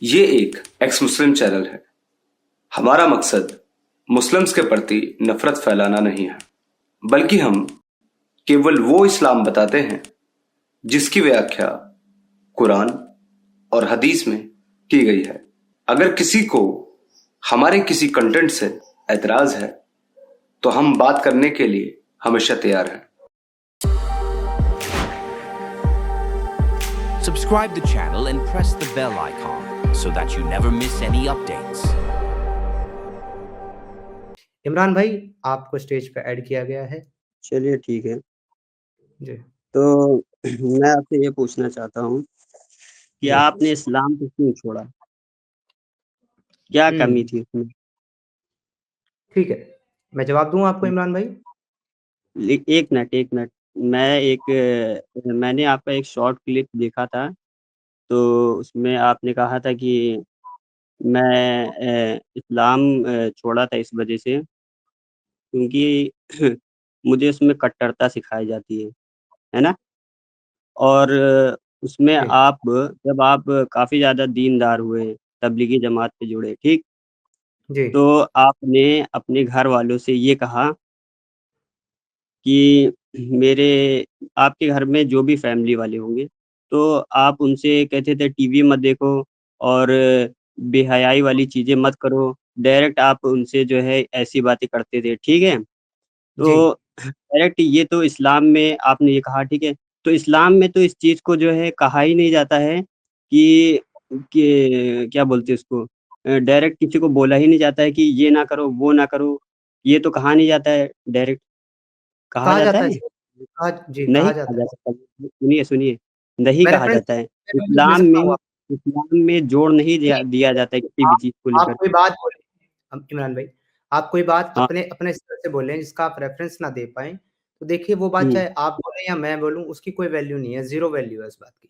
ये एक एक्स मुस्लिम चैनल है। हमारा मकसद मुस्लिम्स के प्रति नफरत फैलाना नहीं है, बल्कि हम केवल वो इस्लाम बताते हैं जिसकी व्याख्या कुरान और हदीस में की गई है। अगर किसी को हमारे किसी कंटेंट से एतराज है तो हम बात करने के लिए हमेशा तैयार हैं। Subscribe the channel and press the bell icon so that you never miss any updates. Imran भाई, आपको स्टेज पे ऐड किया गया है। चलिए ठीक है। जी। तो मैं आपसे ये पूछना चाहता हूँ कि जी। आपने इस्लाम को क्यों छोड़ा? क्या कमी थी उसमें? ठीक है, मैं जवाब दूँ आपको इमरान भाई? एक मिनट मैंने आपका एक शॉर्ट क्लिप देखा था, तो उसमें आपने कहा था कि मैं इस्लाम छोड़ा था इस वजह से क्योंकि मुझे उसमें कट्टरता सिखाई जाती है ना? और उसमें जी। जब आप काफ़ी ज़्यादा दीनदार हुए, तबलीगी जमात से जुड़े, ठीक? जी। तो आपने अपने घर वालों से ये कहा कि मेरे आपके घर में जो भी फैमिली वाले होंगे, तो आप उनसे कहते थे टीवी मत देखो और बेहयाई वाली चीज़ें मत करो। डायरेक्ट आप उनसे जो है ऐसी बातें करते थे, ठीक है? जी। तो डायरेक्ट ये तो इस्लाम में आपने ये कहा, ठीक है? तो इस्लाम में तो इस चीज़ को जो है कहा ही नहीं जाता है कि क्या बोलते हैं उसको डायरेक्ट किसी को बोला ही नहीं जाता है कि ये ना करो, वो ना करो। ये तो कहा नहीं जाता है डायरेक्ट, कहा कहा जाता जाता है है? इसको, जी, नहीं कहा कहा जाता है। जाता। सुनिए, नहीं मैं कहा रेफ़रेंस जाता है। दे इस्लाम सकता हूँ में आपको। इस्लाम में जोर नहीं नहीं, दिया जाता है किसी भी आप चीज़ को आप लेकर कोई के। बात बोले इमरान भाई, आप कोई बात हाँ, अपने अपने स्तर से बोल रहे हैं जिसका आप रेफ़रेंस ना दे पाएँ, तो देखिए वो बात हुँ, चाहे आप बोलें या मैं बोलूँ उसकी कोई वैल्यू नहीं है, ज़ीरो वैल्यू है उस बात की।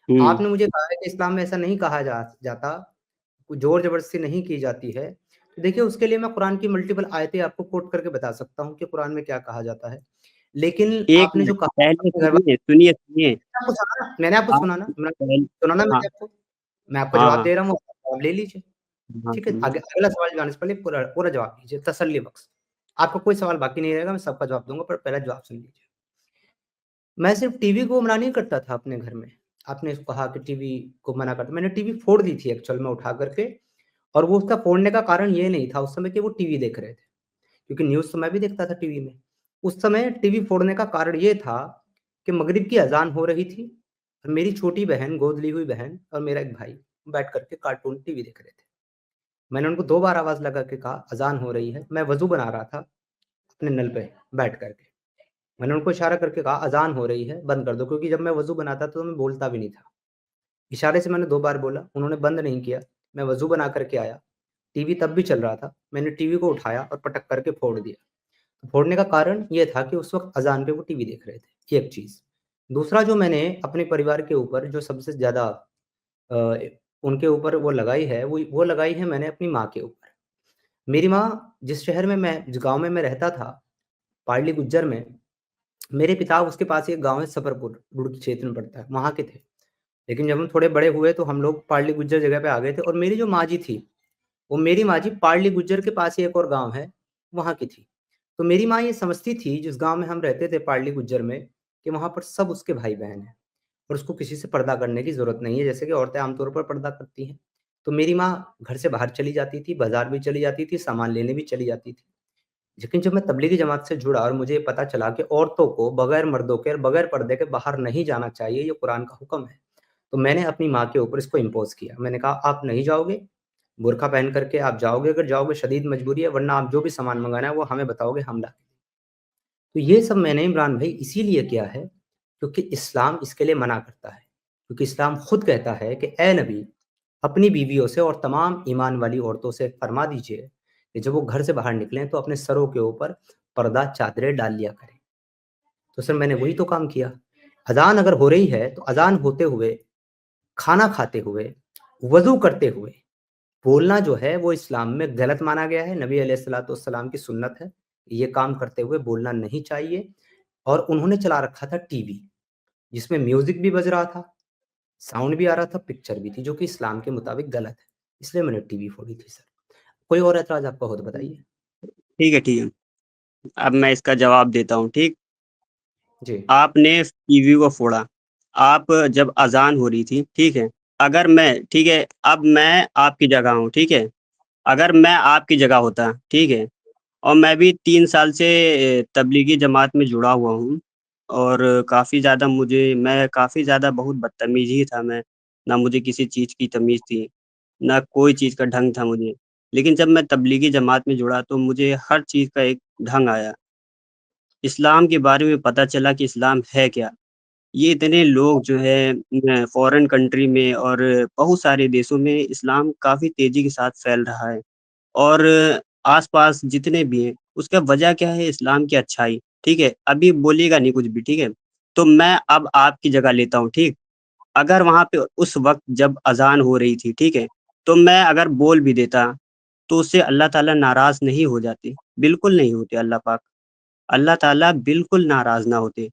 हुँ, आपने मुझे कहा है कि इस्लाम में ऐसा नहीं कहा जाता, ज़ोर-ज़बरदस्ती नहीं की जाती है। तो देखिए उसके लिए मैं कुरान की मल्टीपल आयतें आपको कोट करके बता सकता हूँ कि कुरान में क्या कहा जाता है। लेकिन 1 आपने जो मिनट कहा पहले अपने घर वाले सुनिए। मैंने आपको आप सुना ना, पहल सुना ना हाँ, मैंने आपको? मैं आपको हाँ, जवाब हाँ, दे रहा हूँ, आप जवाब ले लीजिए। हाँ, ठीक है? आगे अगला सवाल जाने से पहले पूरा पूरा जवाब दीजिए तसल्ली बख्श। आपका कोई सवाल बाकी नहीं रहेगा, मैं सबका जवाब दूँगा पर पहला जवाब सुन लीजिए। मैं सिर्फ़ टीवी को मना नहीं करता था अपने घर में। आपने कहा कि टीवी को मना करता मैंने टीवी फोड़ दी थी एक्चुअल में उठा कर के और वो उसका फोड़ने का कारण ये नहीं था उस समय कि वो टीवी देख रहे थे, क्योंकि न्यूज़ तो मैं भी देखता था टीवी में। उस समय टीवी फोड़ने का कारण ये था कि मगरिब की अज़ान हो रही थी और मेरी छोटी बहन, गोद ली हुई बहन और मेरा एक भाई बैठ कर के कार्टून टीवी देख रहे थे। मैंने उनको 2 बार आवाज़ लगा के कहा, अज़ान हो रही है। मैं वज़ू बना रहा था अपने नल पे बैठ कर के। मैंने उनको इशारा करके कहा, अज़ान हो रही है, बंद कर दो क्योंकि जब मैं वज़ू बनाता था तो मैं बोलता भी नहीं था। इशारे से मैंने 2 बार बोला, उन्होंने बंद नहीं किया। मैं वज़ू बना कर के आया, टीवी तब भी चल रहा था। मैंने टीवी को उठाया और पटक करके फोड़ दिया। तो फोड़ने का कारण ये था कि उस वक़्त अज़ान पे वो टीवी देख रहे थे, ये एक चीज़। दूसरा जो मैंने अपने परिवार के ऊपर जो सबसे ज़्यादा अ, उनके ऊपर वो लगाई है, वो लगाई है मैंने अपनी माँ के ऊपर। मेरी माँ जिस शहर में जिस गाँव में मैं रहता था, पाडली गुज्जर में, मेरे पिता उसके पास ही एक गाँव है सफरपुर, रुड़की क्षेत्र में पड़ता है, वहाँ के थे। लेकिन जब हम थोड़े बड़े हुए तो हम लोग पाडली गुज्जर जगह पे आ गए थे और मेरी जो माँ जी थी, वो मेरी माँ जी पाडली गुज्जर के पास ही एक और गाँव है, वहाँ की थी। तो मेरी माँ ये समझती थी जिस गाँव में हम रहते थे पाडली गुज्जर में, कि वहाँ पर सब उसके भाई-बहन हैं और उसको किसी से पर्दा करने की ज़रूरत नहीं है, जैसे कि औरतें आम तौर पर पर्दा करती हैं। तो मेरी माँ घर से बाहर चली जाती थी, बाज़ार भी चली जाती थी, सामान लेने भी चली जाती थी। लेकिन जब मैं तबलीगी जमात से जुड़ा और मुझे पता चला कि औरतों को बगैर मर्दों के और बगैर पर्दे के बाहर नहीं जाना चाहिए, ये कुरान का हुक्म है। तो मैंने अपनी माँ के ऊपर इसको इम्पोज़ किया। मैंने कहा, "आप नहीं जाओगे, बुर्का पहन कर के आप जाओगे, अगर जाओगे शदीद मजबूरी है, वरना आप जो भी सामान मँगाना है, वो हमें बताओगे, हम ला के" तो ये सब मैंने इमरान भाई इसीलिए किया है, क्योंकि इस्लाम इसके लिए मना करता है। क्योंकि इस्लाम खुद कहता है कि ए नबी, अपनी बीवियों से और तमाम ईमान वाली औरतों से फरमा दीजिए कि जब वो घर से बाहर निकलें तो अपने सरों के ऊपर पर्दा चादरें डाल लिया करें। तो सर मैंने वही तो काम किया। अज़ान अगर हो रही है तो अज़ान होते हुए, खाना खाते हुए, वज़ू करते हुए बोलना जो है वो इस्लाम में गलत माना गया है। नबी अलैहिस्सलातु वस्सलाम की सुन्नत है। ये काम करते हुए बोलना नहीं चाहिए और उन्होंने चला रखा था टीवी, जिसमें म्यूज़िक भी बज रहा था, साउंड भी आ रहा था, पिक्चर भी थी, जो कि इस्लाम के मुताबिक गलत है, इसलिए मैंने टीवी फोड़ी थी सर। कोई और ऐतराज आपका हो तो बताइए। ठीक है, ठीक है। अब मैं इसका जवाब देता हूँ, ठीक? जी आपने टीवी को फोड़ा। आप जब अज़ान हो रही थी, ठीक है? अगर मैं ठीक है, अब मैं आपकी जगह हूँ, ठीक है? अगर मैं आपकी जगह होता, ठीक है? और मैं भी 3 साल से तबलीगी जमात में जुड़ा हुआ हूँ और काफ़ी ज़्यादा बहुत बदतमीज़ ही था मैं, ना मुझे किसी चीज़ की तमीज़ थी, ना कोई चीज़ का ढंग था मुझे। लेकिन जब मैं तबलीगी जमात में जुड़ा तो मुझे हर चीज़ का एक ढंग आया। इस्लाम के बारे में पता चला कि इस्लाम है क्या? ये इतने लोग जो है फ़ॉरेन कंट्री में और बहुत सारे देशों में इस्लाम काफ़ी तेज़ी के साथ फैल रहा है। और आस-पास जितने भी हैं, उसका वजह क्या है? इस्लाम की अच्छाई, ठीक है? अभी बोलिएगा नहीं कुछ भी, ठीक है? तो मैं अब आपकी जगह लेता हूँ, ठीक? अगर वहाँ पे उस वक़्त जब अज़ान हो रही थी, ठीक है? तो मैं अगर बोल भी देता, तो उससे अल्लाह ताला नाराज़ नहीं हो जाते, बिल्कुल नहीं होते अल्लाह पाक। अल्लाह ताला बिल्कुल नाराज़ ना होते,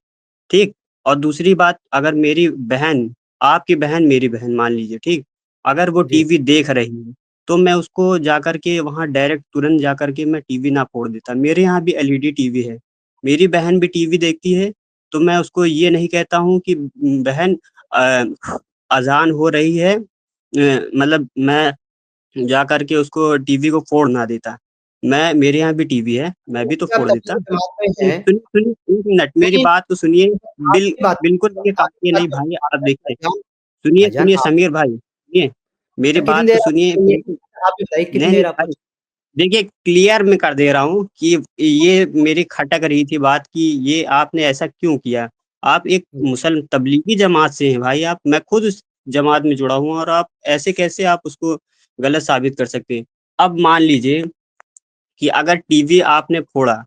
ठीक? और दूसरी बात, अगर मेरी बहन, आपकी बहन मेरी बहन मान लीजिए, ठीक? अगर वो जी टीवी देख रही है, तो मैं उसको जाकर के वहाँ डायरेक्ट तुरंत जाकर के मैं टीवी ना फोड़ देता। मेरे यहाँ भी एलईडी टीवी है, मेरी बहन भी टीवी देखती है, तो मैं उसको ये नहीं कहता हूँ कि बहन अज़ान हो रही है, मतलब मैं जाकर के उसको टीवी को फोड़ ना देता। मेरे यहाँ भी टीवी है, मैं भी तो आप फोड़ देता। तबलीगी जमात में सुनिए, हैं। सुनिए, 1 मिनट मेरी नहीं, बात तो सुनिए। आपकी बात बिल्कुल ये आपकी काटिए बात नहीं भाई, आप देखिए। भाईजान, सुनिए, भाईजान सुनिए आप समीर भाई, सुनिए, मेरी कितनी बात तो देर आप सुनिए चाहिए? बिल्कुल। आप ही बताइए कितनी नहीं, नहीं देर आपको भाई, देखिए क्लियर मैं कर दे रहा हूँ कि ये मेरी खटक रही थी बात कि ये आपने ऐसा क्यों किया? आप एक चाहिए? तबलीगी जमात से हैं भाई आप, मैं खुद उस जमात में जुड़ा हूँ और आप ऐसे कैसे आप उसको गलत साबित कर सकते हैं? अब मान लीजिए कि अगर टीवी आपने फोड़ा,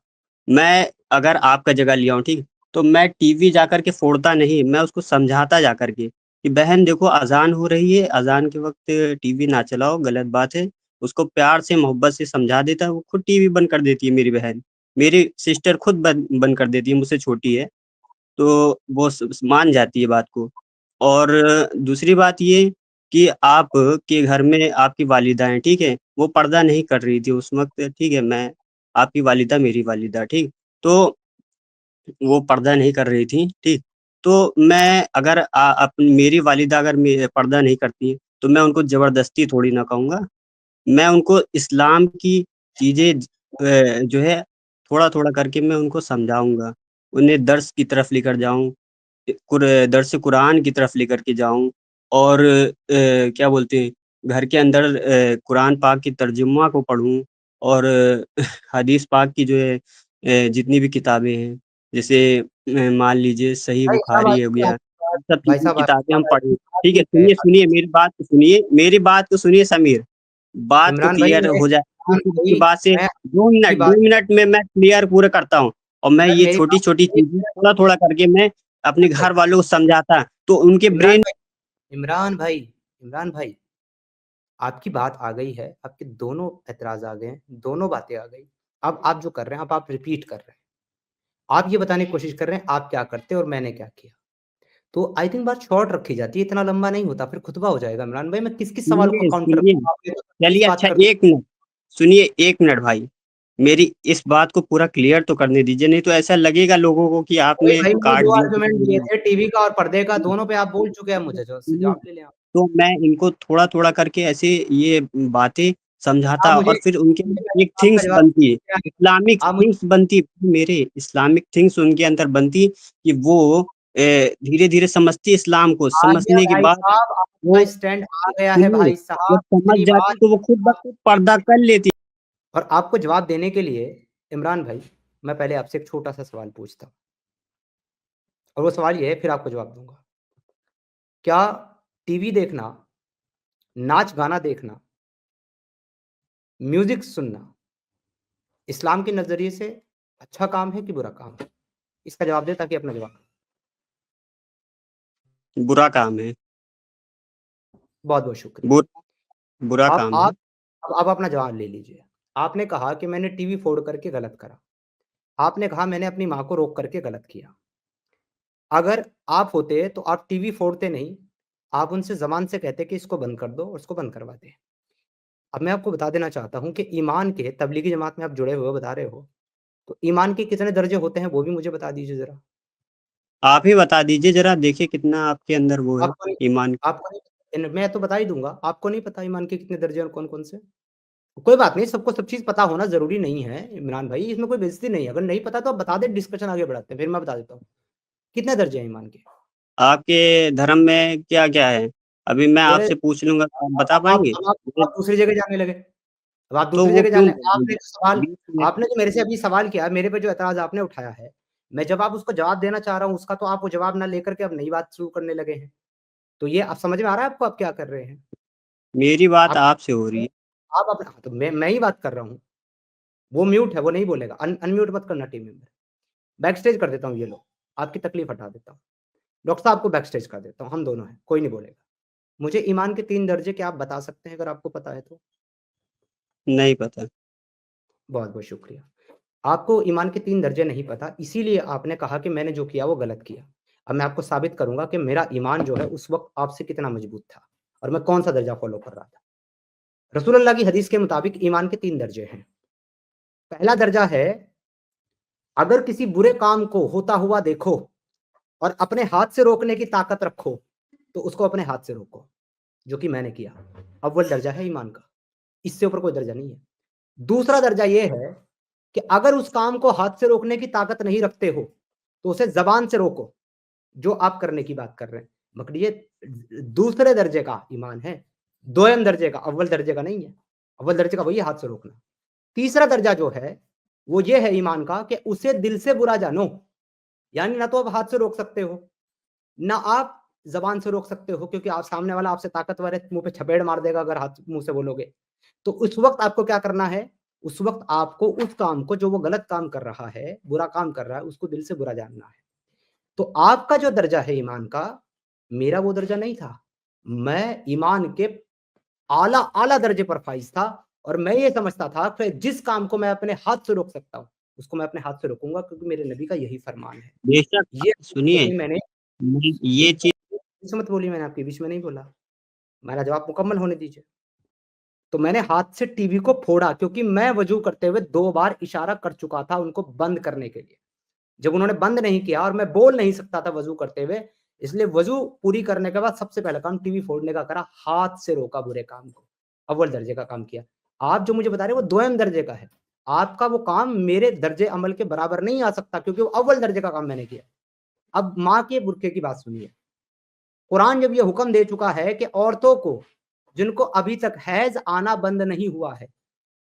मैं अगर आपका जगह लिया हूँ, ठीक? तो मैं टीवी जाकर के फोड़ता नहीं, मैं उसको समझाता जाकर के कि बहन देखो अज़ान हो रही है, अज़ान के वक़्त टीवी ना चलाओ, गलत बात है। उसको प्यार से, मोहब्बत से समझा देता है, वो खुद टीवी बंद कर देती है मेरी बहन। मेरी सिस्टर खुद बंद कर देती है, मुझसे छोटी है। तो वो स मान जाती है बात को। और दूसरी बात ये कि आप के घर में आपकी वालिदा हैं, ठीक है? वो पर्दा नहीं कर रही थी उस वक़्त, ठीक है? आपकी वालिदा मेरी वालिदा, ठीक? तो वो पर्दा नहीं कर रही थी, ठीक? तो मैं अगर मेरी वालिदा अगर पर्दा नहीं करती, तो मैं उनको ज़बरदस्ती थोड़ी ना कहूँगा। मैं उनको इस्लाम की चीज़ें जो है थोड़ा-थोड़ा करके मैं उनको समझाऊँगा। उन्हें दर्स की तरफ लेकर जाऊँ, दर्स कुरान की तरफ लेकर के जाऊँ और क्या बोलते हैं, घर के अंदर कुरान पाक की तर्जुमा को पढूँ और हदीस पाक की जो है जितनी भी किताबें हैं, जैसे मान लीजिए सही भाई साहब बुखारी हो आपकी गया, आपकी बात, इन सब भाई चीज़ें साहब आपकी किताबें हम बात पढ़ें। बात ठीक है, ठीक है, सुनिए मेरी बात तो सुनिए बात तो इमरान भाई क्लियर हो जाए, इमरान फिर उसके भाई बाद से मैं 2 आपकी मिनट बात 2 मिनट में मैं क्लियर पूरा करता हूँ और मैं सर ये मेरी बात छोटी-छोटी सुनिए, चीज़ें थोड़ा-थोड़ा करके मैं अपने भाई, घर वालों को समझाता, तो उनके इमरान ब्रेन भाई इमरान भाई इमरान भाई आपकी बात आ गई है, आपके दोनों ऐतराज़ आ गए हैं, दोनों बातें आ गई। अब आप जो कर रहे हैं, अब आप रिपीट कर रहे हैं। आप ये बताने की कोशिश कर रहे हैं, आप क्या करते और मैंने क्या किया। तो आई थिंक बात शॉर्ट रखी जाती है, इतना लंबा नहीं होता, फिर खुतबा हो जाएगा इमरान भाई, मैं किस-किस सवाल को सुनिए, काउंटर सुनिए, करूँ? आपने तो 20 चलिए बात अच्छा कर दी। 1 मिनट, सुनिए 1 मिनट भाई, मेरी इस बात को पूरा क्लियर तो करने दीजिए, नहीं तो ऐसा लगेगा लोगों को कि वही आपने भाई मैंने काट 2 दिया आर्गुमेंट दिए थे, टीवी का और पर्दे का, दोनों पे आप बोल चुके हैं मुझे जो सुनिए, जवाब ले लें आप। तो मैं इनको थोड़ा-थोड़ा करके ऐसे ये बातें आप समझाता मुझे और फिर उनके अंदर एक आपका थिंग्स जवाब बनती है, क्या है? इस्लामिक आप मुझे थिंग्स बनती है मेरे इस्लामिक थिंग्स उनके अंदर बनती कि वो धीरे-धीरे समझती इस्लाम को, आ गया समझने के भाई बाद साहब, वो आपका स्टैंड आ गया है सुनिए, भाई जब साहब, समझ इतनी जाती बात तो वो खुद ब खुद पर्दा कर लेती। और आपको जवाब देने के लिए इमरान भाई, मैं पहले आपसे एक छोटा-सा सवाल पूछता हूँ और वो सवाल ये है फिर आपको जवाब दूँगा। क्या टीवी देखना, नाच-गाना देखना, म्यूज़िक सुनना, इस्लाम के नज़रिए से अच्छा काम है कि बुरा काम है? इसका जवाब दें ताकि अपना जवाब बुरा काम है, बहुत-बहुत शुक्रिया। बु बुरा अब काम है। आप अब अपना जवाब ले लीजिए। आपने कहा कि मैंने टीवी फोड़ करके गलत करा। आपने कहा मैंने अपनी माँ को रोक करके गलत किया। अगर आप होते तो आप टीवी फोड़ते नहीं, आप उनसे ज़बान से कहते कि इसको बंद कर दो और उसको बंद करवाते हैं। अब मैं आपको बता देना चाहता हूँ कि ईमान के तबलीगी जमात में आप जुड़े हुए हो, बता रहे हो, तो ईमान के कितने दर्जे होते हैं वो भी मुझे बता दीजिए ज़रा? आप ही बता दीजिए ज़रा, देखिए कितना आपके अंदर वो है आपको नहीं ईमान। आपको नहीं मैं तो बता ही दूँगा, आपको नहीं पता ईमान के कितने दर्जे हैं और कौन-कौन से? कोई बात नहीं, सबको सब चीज़ पता होना ज़रूरी नहीं है इमरान भाई, इसमें कोई बेइज़्ज़ती नहीं है। अगर नहीं पता तो आप बता दें, डिस्कशन आगे बढ़ाते हैं, फिर मैं बता देता हूँ। कितने दर्जे हैं ईमान के? आपके धर्म में क्या-क्या है? अभी मैं मेरे आपसे पूछ लूँगा तो आप बता अब आप पाएँगे? अब आप अब आप दूसरी जगह जाने लगे। अब आप तो दूसरी वो जगह क्यों जाने आपने जो सवाल बीच में आपने जो मेरे से अभी सवाल किया, मेरे पे जो एतराज़ आपने उठाया है, मैं जब आप उसको जवाब देना चाह रहा हूँ उसका, तो आप वो जवाब ना लेकर के अब नई बात शुरू करने लगे हैं। तो ये अब समझ में आ रहा है आपको आप क्या कर रहे हैं? मेरी बात आप आपसे हो रही है। आप अपना हाँ, तो मैं ही बात कर रहा हूँ। वो म्यूट है, वो नहीं बोलेगा। अनम्यूट मत करना टीम मेंबर। बैक स्टेज कर देता हूँ ये लो, आपकी तकलीफ हटा देता हूँ। डॉक्टर साहब को बैक स्टेज कर देता हूँ, हम दोनों हैं, कोई नहीं बोलेगा। मुझे ईमान के 3 दर्जे क्या आप बता सकते हैं अगर आपको पता है तो? नहीं पता। बहुत-बहुत शुक्रिया। आपको ईमान के 3 दर्जे नहीं पता, इसीलिए आपने कहा कि मैंने जो किया वो गलत किया। अब मैं आपको साबित करूँगा कि मेरा ईमान जो है उस वक़्त आपसे कितना मजबूत था और मैं कौन-सा दर्जा फ़ॉलो कर रहा था। रसूलुल्लाह की हदीस के मुताबिक ईमान के 3 दर्जे हैं। पहला दर्जा है, अगर किसी बुरे काम को होता हुआ देखो और अपने हाथ से रोकने की ताकत रखो, तो उसको अपने हाथ से रोको, जो कि मैंने किया। अव्वल दर्जा है ईमान का, इससे ऊपर कोई दर्जा नहीं है। दूसरा दर्जा ये है कि अगर उस काम को हाथ से रोकने की ताकत नहीं रखते हो, तो उसे ज़बान से रोको, जो आप करने की बात कर रहे हैं। मगर ये दूसरे दर्जे का ईमान है, दोयम दर्जे का, अव्वल दर्जे का नहीं है। अव्वल दर्जे का वही है हाथ से रोकना। तीसरा दर्जा जो है, वो ये है ईमान का कि उसे दिल से बुरा जानो, यानी ना तो आप हाथ से रोक सकते हो, ना आप ज़बान से रोक सकते हो क्योंकि आप सामने वाला आपसे ताकतवर है, मुँह पे छपेड़ मार देगा अगर हाथ मुँह से बोलोगे। तो उस वक़्त आपको क्या करना है? उस वक़्त आपको उस काम को जो वो गलत काम कर रहा है, बुरा काम कर रहा है, उसको दिल से बुरा जानना है। तो आपका जो दर्जा है ईमान का, मेरा वो दर्जा नहीं था। मैं ईमान के आला दर्जे पर फ़ाइज़ था और मैं ये समझता था कि जिस काम को मैं अपने हाथ से रोक सकता हूँ, उसको मैं अपने हाथ से रोकूँगा क्योंकि मेरे नबी का यही फरमान है। बेशक ये सुनिए, मैंने ये चीज़ बीच में मत बोलिए, मैंने आपके बीच में नहीं बोला। मेरा जवाब मुकम्मल होने दीजिए। तो मैंने हाथ से टीवी को फोड़ा क्योंकि मैं वज़ू करते हुए 2 बार इशारा कर चुका था उनको बंद करने के लिए। जब उन्होंने बंद नहीं किया और मैं बोल नहीं सकता था वज़ू करते हुए, इसलिए वज़ू पूरी करने के बाद सबसे पहला काम टीवी फोड़ने का करा, हाथ से रोका बुरे काम को। अव्वल दर्जे का काम किया। आप जो मुझे बता रहे हो वो दोयम दर्जे का है। आपका वो काम मेरे दर्जे अमल के बराबर नहीं आ सकता क्योंकि वो अव्वल दर्जे का काम मैंने किया। अब माँ के बुरके की बात सुनिए। कुरान जब ये हुक्म दे चुका है कि औरतों को जिनको अभी तक हैज़ आना बंद नहीं हुआ है,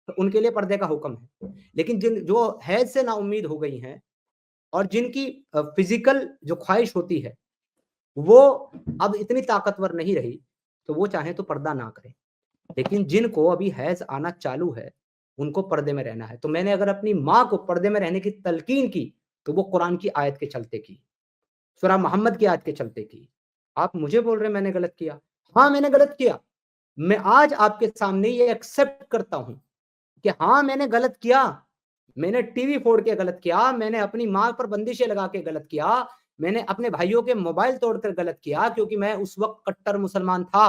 तो उनके लिए पर्दे का हुक्म है। लेकिन जिन जो हैज़ से नाउम्मीद हो गई हैं और जिनकी फिज़िकल जो ख्वाहिश होती है, वो अब इतनी ताकतवर नहीं रही, तो वो चाहें तो पर्दा ना करें। लेकिन जिनको अभी हैज़ आना चालू है, उनको पर्दे में रहना है। तो मैंने अगर अपनी माँ को पर्दे में रहने की तलकीन की, तो वो कुरान की आयत के चलते की, सूरा मोहम्मद की आयत के चलते की। आप मुझे बोल रहे हैं मैंने गलत किया। हाँ, मैंने गलत किया। मैं आज आपके सामने ये एक्सेप्ट करता हूँ कि हाँ, मैंने गलत किया। मैंने टीवी फोड़ के गलत किया, मैंने अपनी माँ पर बंदिशें लगा के गलत किया, मैंने अपने भाइयों के मोबाइल तोड़कर गलत किया क्योंकि मैं उस वक़्त कट्टर मुसलमान था।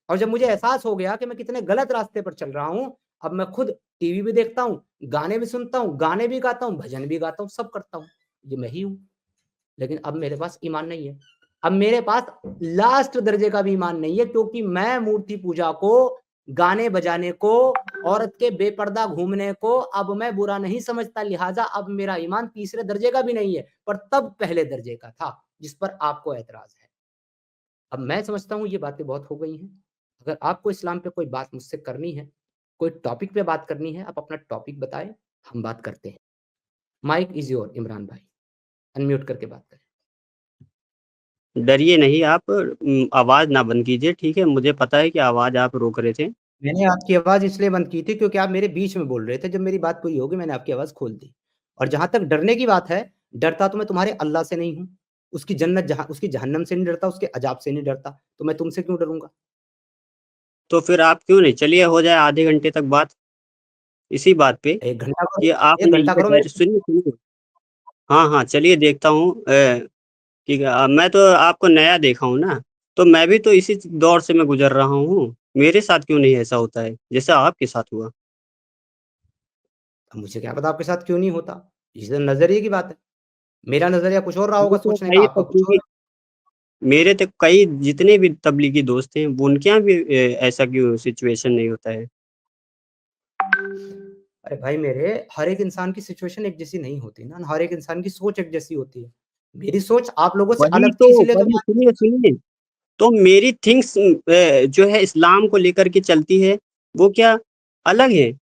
और जब मुझे एहसास हो गया कि मैं कितने गलत रास्ते पर चल रहा हूँ, अब मैं खुद टीवी भी देखता हूँ, गाने भी सुनता हूँ, गाने भी गाता हूँ, भजन भी गाता हूँ, सब करता हूँ। ये मैं ही हूँ। लेकिन अब मेरे पास ईमान नहीं है। अब मेरे पास लास्ट दर्जे का भी ईमान नहीं है क्योंकि मैं मूर्ति पूजा को, गाने बजाने को, औरत के बेपर्दा घूमने को अब मैं बुरा नहीं समझता, लिहाजा अब मेरा ईमान तीसरे दर्जे का भी नहीं है, पर तब पहले दर्जे का था, जिस पर आपको एतराज़ है। अब मैं समझता हूँ ये बातें बहुत हो गई हैं। अगर आपको इस्लाम पे कोई बात मुझसे करनी है, कोई टॉपिक पे बात करनी है, आप अपना टॉपिक बताएँ, हम बात करते हैं। माइक इज़ योर इमरान भाई, अनम्यूट करके बात करें। डरिए नहीं आप, आवाज़ ना बंद कीजिए, ठीक है? मुझे पता है कि आवाज़ आप रोक रहे थे। मैंने आपकी आवाज़ इसलिए बंद की थी क्योंकि आप मेरे बीच में बोल रहे थे, जब मेरी बात पूरी हो गई मैंने आपकी आवाज़ खोल दी। और जहाँ तक डरने की बात है, डरता तो मैं तुम्हारे अल्लाह से नहीं हूँ, उसकी जहन्नम से नहीं डरता, उसके अज़ाब से नहीं डरता, तो मैं तुमसे क्यों डरूँगा? तो फिर आप क्यों नहीं, चलिए हो जाए आधे घंटे तक बात, इसी बात पे 1 घंटा कि करो, 1 आपने घंटा ये करो मेरे सुनिए, सुनिए। हाँ, हाँ, चलिए देखता हूँ कि मैं तो आपको नया देखा हूँ ना, तो मैं भी तो इसी दौर से मैं गुजर रहा हूँ। मेरे साथ क्यों नहीं ऐसा होता है जैसा आपके साथ हुआ? अब मुझे क्या पता आपके साथ क्यों नहीं होता? ये तो नज़रिए की बात है। मेरा नज़रिया कुछ और रहा वो होगा तो सोचने का, भाई आपका तो कुछ और क्योंकि है। मेरे तो कई जितने भी तबलीगी दोस्त हैं वो उनके यहाँ भी ऐसा क्यों सिचुएशन नहीं होता है? अरे भाई मेरे, हर एक इंसान की सिचुएशन एक जैसी नहीं होती ना, हर एक इंसान की सोच एक जैसी होती है। मेरी सोच आप लोगों से अलग थी इसीलिए तो मैं सुनिए सुनिए, तो मेरी थिंग्स जो है इस्लाम को लेकर के चलती है, वो क्या अलग है।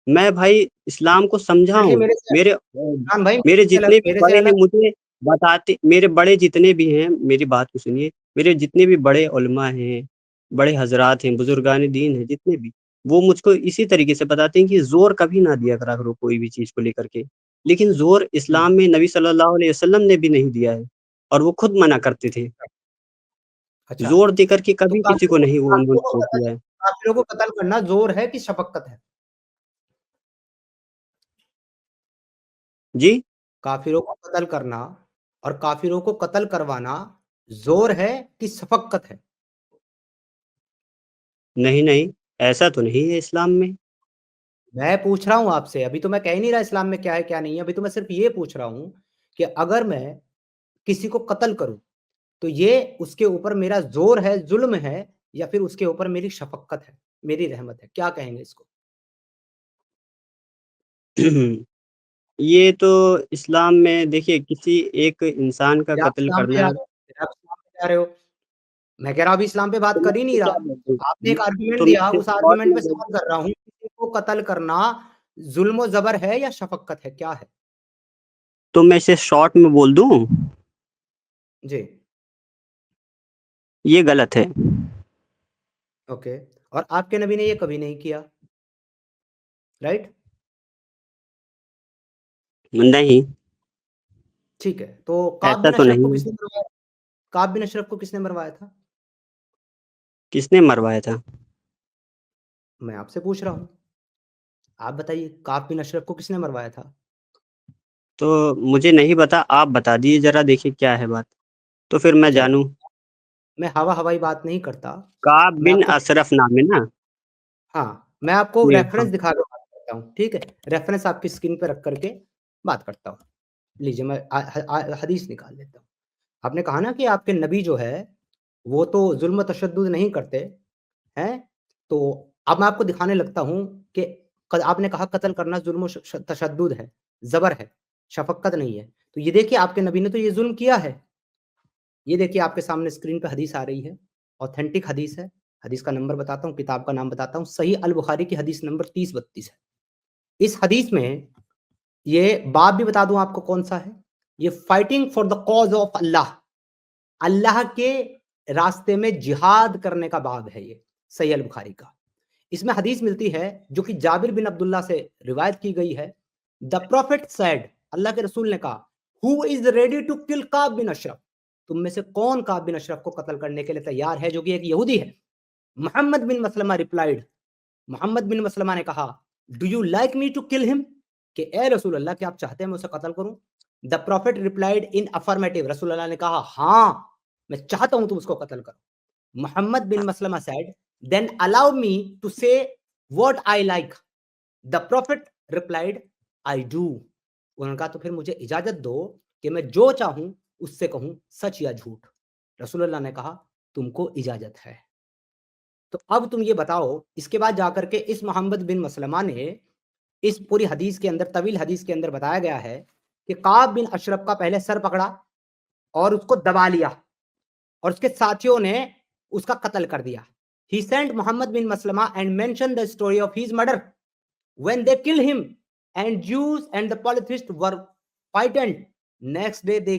मैं भाई इस्लाम को समझा देखिए हूँ। मेरे से इमरान भाई मेरे जितने भी मेरे से बड़े हैं अलग मुझे बताते, मेरे बड़े जितने भी हैं, मेरी बात को सुनिए, मेरे जितने भी बड़े उलमा हैं, बड़े हज़रात हैं, बुजुर्गान दीन हैं जितने भी, वो मुझको इसी तरीके से बताते हैं कि ज़ोर कभी ना दिया करा करो कोई भी चीज़ को लेकर के। लेकिन ज़ोर हुँ, इस्लाम में नबी सल्लल्लाहु अलैहि वसल्लम ने भी नहीं दिया है और वो खुद मना करते थे। अच्छा। ज़ोर देकर के तो कभी किसी को नहीं वो उन्होंने काफ़िरों को वो कत्ल किया है। काफ़िरों को कत्ल करना ज़ोर है कि शफ़क़त है? जी? काफ़िरों को कत्ल करना और काफ़िरों को कत्ल करवाना ज़ोर है कि शफ़क़त है? नहीं, नहीं, ऐसा तो नहीं है इस्लाम में। मैं पूछ रहा हूँ आपसे, अभी तो मैं कह ही नहीं रहा इस्लाम में क्या है, क्या नहीं है, अभी तो मैं सिर्फ़ ये पूछ रहा हूँ कि अगर मैं किसी को कत्ल करूँ, तो ये उसके ऊपर मेरा ज़ोर है, ज़ुल्म है या फिर उसके ऊपर मेरी शफ़क़त है, मेरी रहमत है? क्या कहेंगे इसको? ये तो इस्लाम में देखिए किसी एक इंसान का फिर आप कत्ल इस्लाम पे जा करना। रहे हो फिर आप इस्लाम पे जा रहे हो। मैं कह रहा हूँ अभी इस्लाम पे बात तो मैं कर ही आपसे नहीं क्या रहा। बोलूँ? आपने एक आर्गुमेंट तो मैं दिया, सिर्फ उस शॉर्ट आर्गुमेंट में पे बोल सवाल कर रहा हूँ, किसी को कत्ल करना ज़ुल्म ज़बर है या शफ़क़त है, क्या है? तो मैं इसे शॉर्ट में बोल दूँ? जी, ये गलत है। ओके। और आपके नबी ने ये कभी नहीं किया, राइट? नहीं, ठीक है, तो ऐसा तो नहीं है। काब बिन अशरफ को किसने मरवाया था? किसने मरवाया था? मैं आपसे पूछ रहा हूँ। आप बताइए, काब बिन अशरफ को किसने मरवाया था? तो मुझे नहीं पता, आप बता दीजिए ज़रा देखिए क्या है बात, तो फिर मैं चलिए, जानूँ। मैं हवा-हवाई बात नहीं करता। काब मैं बिन आपको अशरफ नाम है ना? हाँ, मैं आपको जी, रेफ़रेंस हाँ। दिखा के बात करता हूँ, ठीक है? रेफ़रेंस आपकी स्क्रीन पे रख कर के बात करता हूँ। लीजिए मैं हदीस निकाल लेता हूँ। आपने कहा ना कि आपके नबी जो है, वो तो ज़ुल्म तशद्दुद नहीं करते, हैं? तो अब मैं आपको दिखाने लगता हूँ कि क आपने कहा कत्ल करना ज़ुल्म श तशद्दुद है, ज़बर है, शफ़क़त नहीं है। तो ये देखिए आपके नबी ने तो ये ज़ुल्म किया है। ये देखिए आपके सामने स्क्रीन पे हदीस आ रही है, ऑथेंटिक हदीस है। हदीस का नंबर बताता हूँ, किताब का नाम बताता हूँ, सही अल बुखारी की हदीस नंबर 3032 है। इस हदीस में ये बाब भी बता दूँ आपको कौन-सा है, ये fighting for the cause of Allah, Allah के रास्ते में जिहाद करने का बाब है ये, सही अल बुखारी का। इसमें हदीस मिलती है जो कि जाबिर बिन अब्दुल्ला से रिवायत की गई है। द प्रॉफिट सेड, अल्लाह के रसूल ने कहा, who is ready to kill Kab bin Ashraf, तुम में से कौन काब बिन अशरफ को कत्ल करने के लिए तैयार है, जो कि एक यहूदी है। मोहम्मद बिन मसलमा रिप्लाइड, मोहम्मद बिन मसलमा ने कहा, do you like me to kill him, कि ए रसूल अल्लाह क्या आप चाहते हैं मैं उसे कत्ल करूं? The prophet replied in affirmative, रसूल अल्लाह ने कहा हाँ मैं चाहता हूं तुम उसको कत्ल करो। Muhammad bin Maslama said, then allow me to say what I like, the prophet replied, I do, उन्होंने कहा तो फिर मुझे इजाजत दो कि मैं जो चाहूं उससे कहूं, सच या झूठ। रसूलुल्लाह ने कहा तुमको इजाजत है। तो अब तुम ये बताओ, इसके बाद जाकर के इस मोहम्मद बिन मसलमा ने इस पूरी हदीस के अंदर, तवील हदीस के अंदर बताया गया है कि काब बिन अशरफ का पहले सर पकड़ा और उसको दबा लिया और उसके साथियों ने उसका कत्ल कर दिया। He sent Muhammad bin Maslama and mentioned the story of his murder. When they killed him, and Jews and the polytheists were frightened. Next day they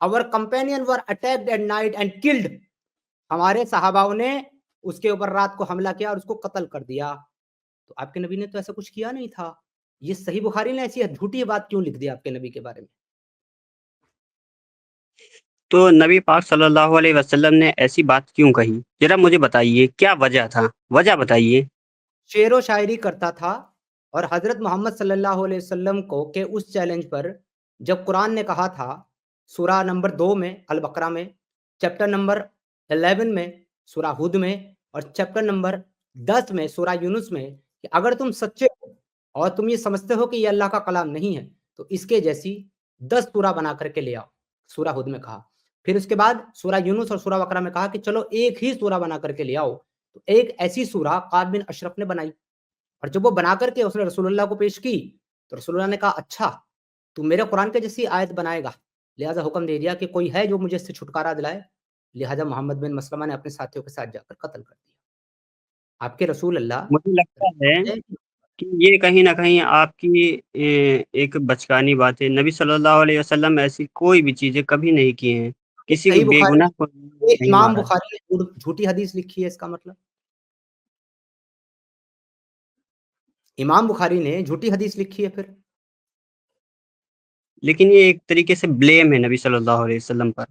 our companions were attacked at night and killed. हमारे सहाबाओं ने उसके ऊपर रात को हमला किया और उसको कत्ल कर दिया। तो आपके नबी ने तो ऐसा कुछ किया नहीं था। ये सही बुखारी ने ऐसी झूठी बात क्यों लिख दी आपके नबी के बारे में? तो नबी पाक सल्लल्लाहु अलैहि वसल्लम ने ऐसी बात क्यों कही? ज़रा मुझे बताइए, क्या वजह था? वजह बताइए। शेरो शायरी करता था और हजरत मोहम्मद सल्लल्लाहु अलैहि वसल्लम को के उस चैलेंज पर जब कुरान ने कहा था सूरा नंबर 2 में अल बकरा में, चैप्टर नंबर 11 में सूरा हुद में और चैप्टर नंबर 10 में सूरा यूनुस में कि अगर तुम सच्चे हो और तुम ये समझते हो कि ये अल्लाह का कलाम नहीं है तो इसके जैसी 10 सूरा बना करके ले आओ। सूरा हुद में कहा। फिर उसके बाद सूरा यूनुस और सूरा बकरा में कहा कि चलो एक ही सूरा बना करके ले आओ। तो एक ऐसी सूरा काब बिन अशरफ ने बनाई और जब वो बना करके उसने रसूलुल्लाह को पेश की तो रसूलुल्लाह ने कहा अच्छा तू मेरे कुरान के जैसी आयत बनाएगा, लिहाजा हुक्म दे दिया कि कोई है जो मुझे इससे छुटकारा दिलाए। लिहाजा मोहम्मद बिन मसलमा ने अपने साथियों के साथ जाकर कत्ल कर दिया। आपके रसूल अल्लाह मुझे लगता है कि ये कहीं न कहीं आपकी एक बचकानी बात है। नबी सल्लल्लाहु अलैहि वसल्लम ऐसी कोई भी चीज़ें कभी नहीं की हैं। किसी को सही बुखारी बेगुनाह को नहीं इमाम मारा है। बुखारी ने झूठी हदीस लिखी है, इसका मतलब इमाम बुखारी ने झूठी हदीस लिखी है फिर। लेकिन ये एक तरीके से ब्लेम है नबी सल्लल्लाहु अलैहि वसल्लम पर।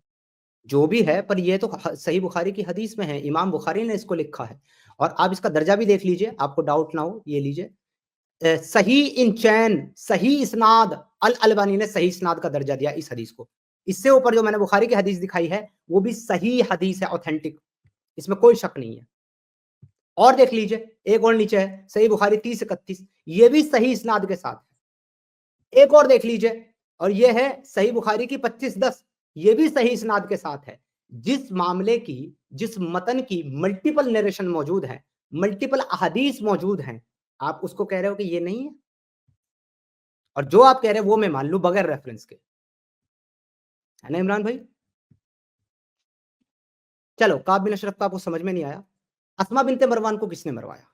जो भी है पर ये तो सही बुखारी की हदीस में है, इमाम बुखारी ने इसको लिखा है। और आप इसका दर्जा भी देख लीजिए, आपको डाउट ना हो, ये लीजिए सही इन चैन सही इस्नाद, अल अलबानी ने सही इस्नाद का दर्जा दिया इस हदीस को। इससे ऊपर जो मैंने बुखारी की हदीस दिखाई है वो भी सही हदीस है, ऑथेंटिक, इसमें कोई शक नहीं है। और देख लीजिए एक और नीचे है सही बुखारी 3031, ये भी सही इस्नाद के साथ है। एक और देख लीजिए और ये है सही बुखारी की 2510, ये भी सही इस्नाद के साथ है। जिस मामले की, जिस मतन की मल्टीपल नरेशन मौजूद है, मल्टीपल अहादीस मौजूद हैं, आप उसको कह रहे हो कि ये नहीं है। और जो आप कह रहे हैं वो मैं मान लूं बगैर रेफरेंस के, है ना इमरान भाई। चलो काब बिन अशरफ का आपको समझ में नहीं आया। अस्मा बिनते मरवान को किसने मरवाया?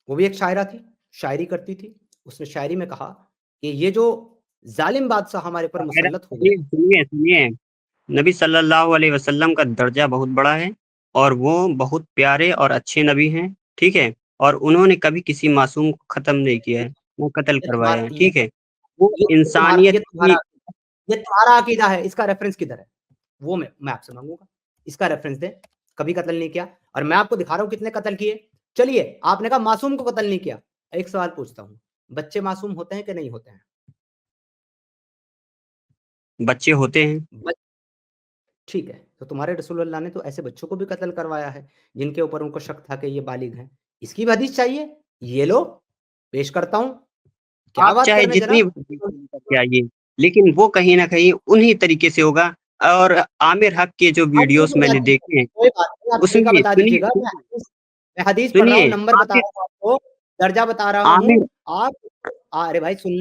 वो भी एक शायरा थी, शायरी करती थी। उसने शायरी में कहा कि ये जो जालिम बादशाह हमारे पर मुसल्लत हो गए। सुनिए, नबी सल्लल्लाहु अलैहि वसल्लम का दर्जा बहुत बड़ा है और वो बहुत प्यारे और अच्छे नबी हैं, ठीक है? और उन्होंने कभी किसी मासूम को खत्म नहीं किया है, ना कत्ल ये करवाया तुम्हारा है, ठीक है? वो ये तुम्हारा इंसानियत की ये तुम्हारा अकीदा है, इसका रेफरेंस किधर है? वो मैं आपसे मांगूंगा, इसका रेफरेंस दे। कभी कत्ल नहीं किया और मैं आपको दिखा रहा हूं कितने कत्ल किए। चलिए आपने कहा मासूम को कत्ल नहीं किया, एक सवाल पूछता हूं, बच्चे मासूम होते हैं कि नहीं होते हैं? बच्चे होते हैं। ठीक है, तो तुम्हारे रसूलुल्लाह ने तो ऐसे बच्चों को भी कत्ल करवाया है जिनके ऊपर उनको शक था कि ये बालिग हैं। इसकी भी हदीस चाहिए? ये लो, पेश करता हूँ। क्या आप बात चाहे कर रहे हैं जितनी जनाब? करके आइए, लेकिन वो कहीं न कहीं उन्हीं तरीके से होगा और आमिर हक के जो आप वीडियोज़ तरीका मैंने बता दीजिए, देखे हैं, कोई बात नहीं, आप तरीका उसमें बता सुनिए, दीजिएगा। सुनिए, मैं हदीस पढ़ रहा हूँ, सुनिए, नंबर बता आमिर रहा हूँ आपको, दर्जा बता रहा हूँ। आमिर आप अरे भाई सुन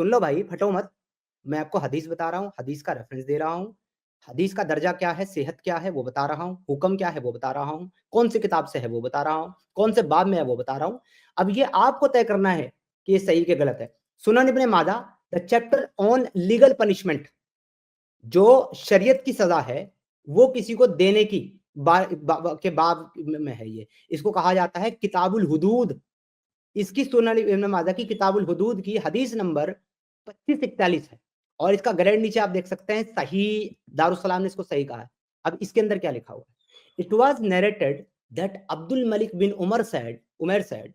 लो भाई, फटो मत। मैं आपको हदीस बता रहा हूँ, हदीस का रेफरेंस दे रहा हूँ, हदीस का दर्जा क्या है, सेहत क्या है वो बता रहा हूँ, हुक्म क्या है वो बता रहा हूँ, कौन सी किताब से है वो बता रहा हूँ, कौन से बाब में है वो बता रहा हूँ। अब ये आपको तय करना है कि ये सही के गलत है। Sunan Ibn Majah, the chapter on legal punishment, जो शरीयत की सजा है वो किसी को देने की के बाब में है। ये इसको कहा जाता है किताबुल हुदूद। इसकी सुनन इब्न माजा की किताबुल हुदूद की हदीस नंबर 2541 है और इसका ग्रेड नीचे आप देख सकते हैं, सही दारुस्सलाम ने इसको सही कहा है। अब इसके अंदर क्या लिखा हुआ है? It was narrated that Abdul Malik bin Umar said,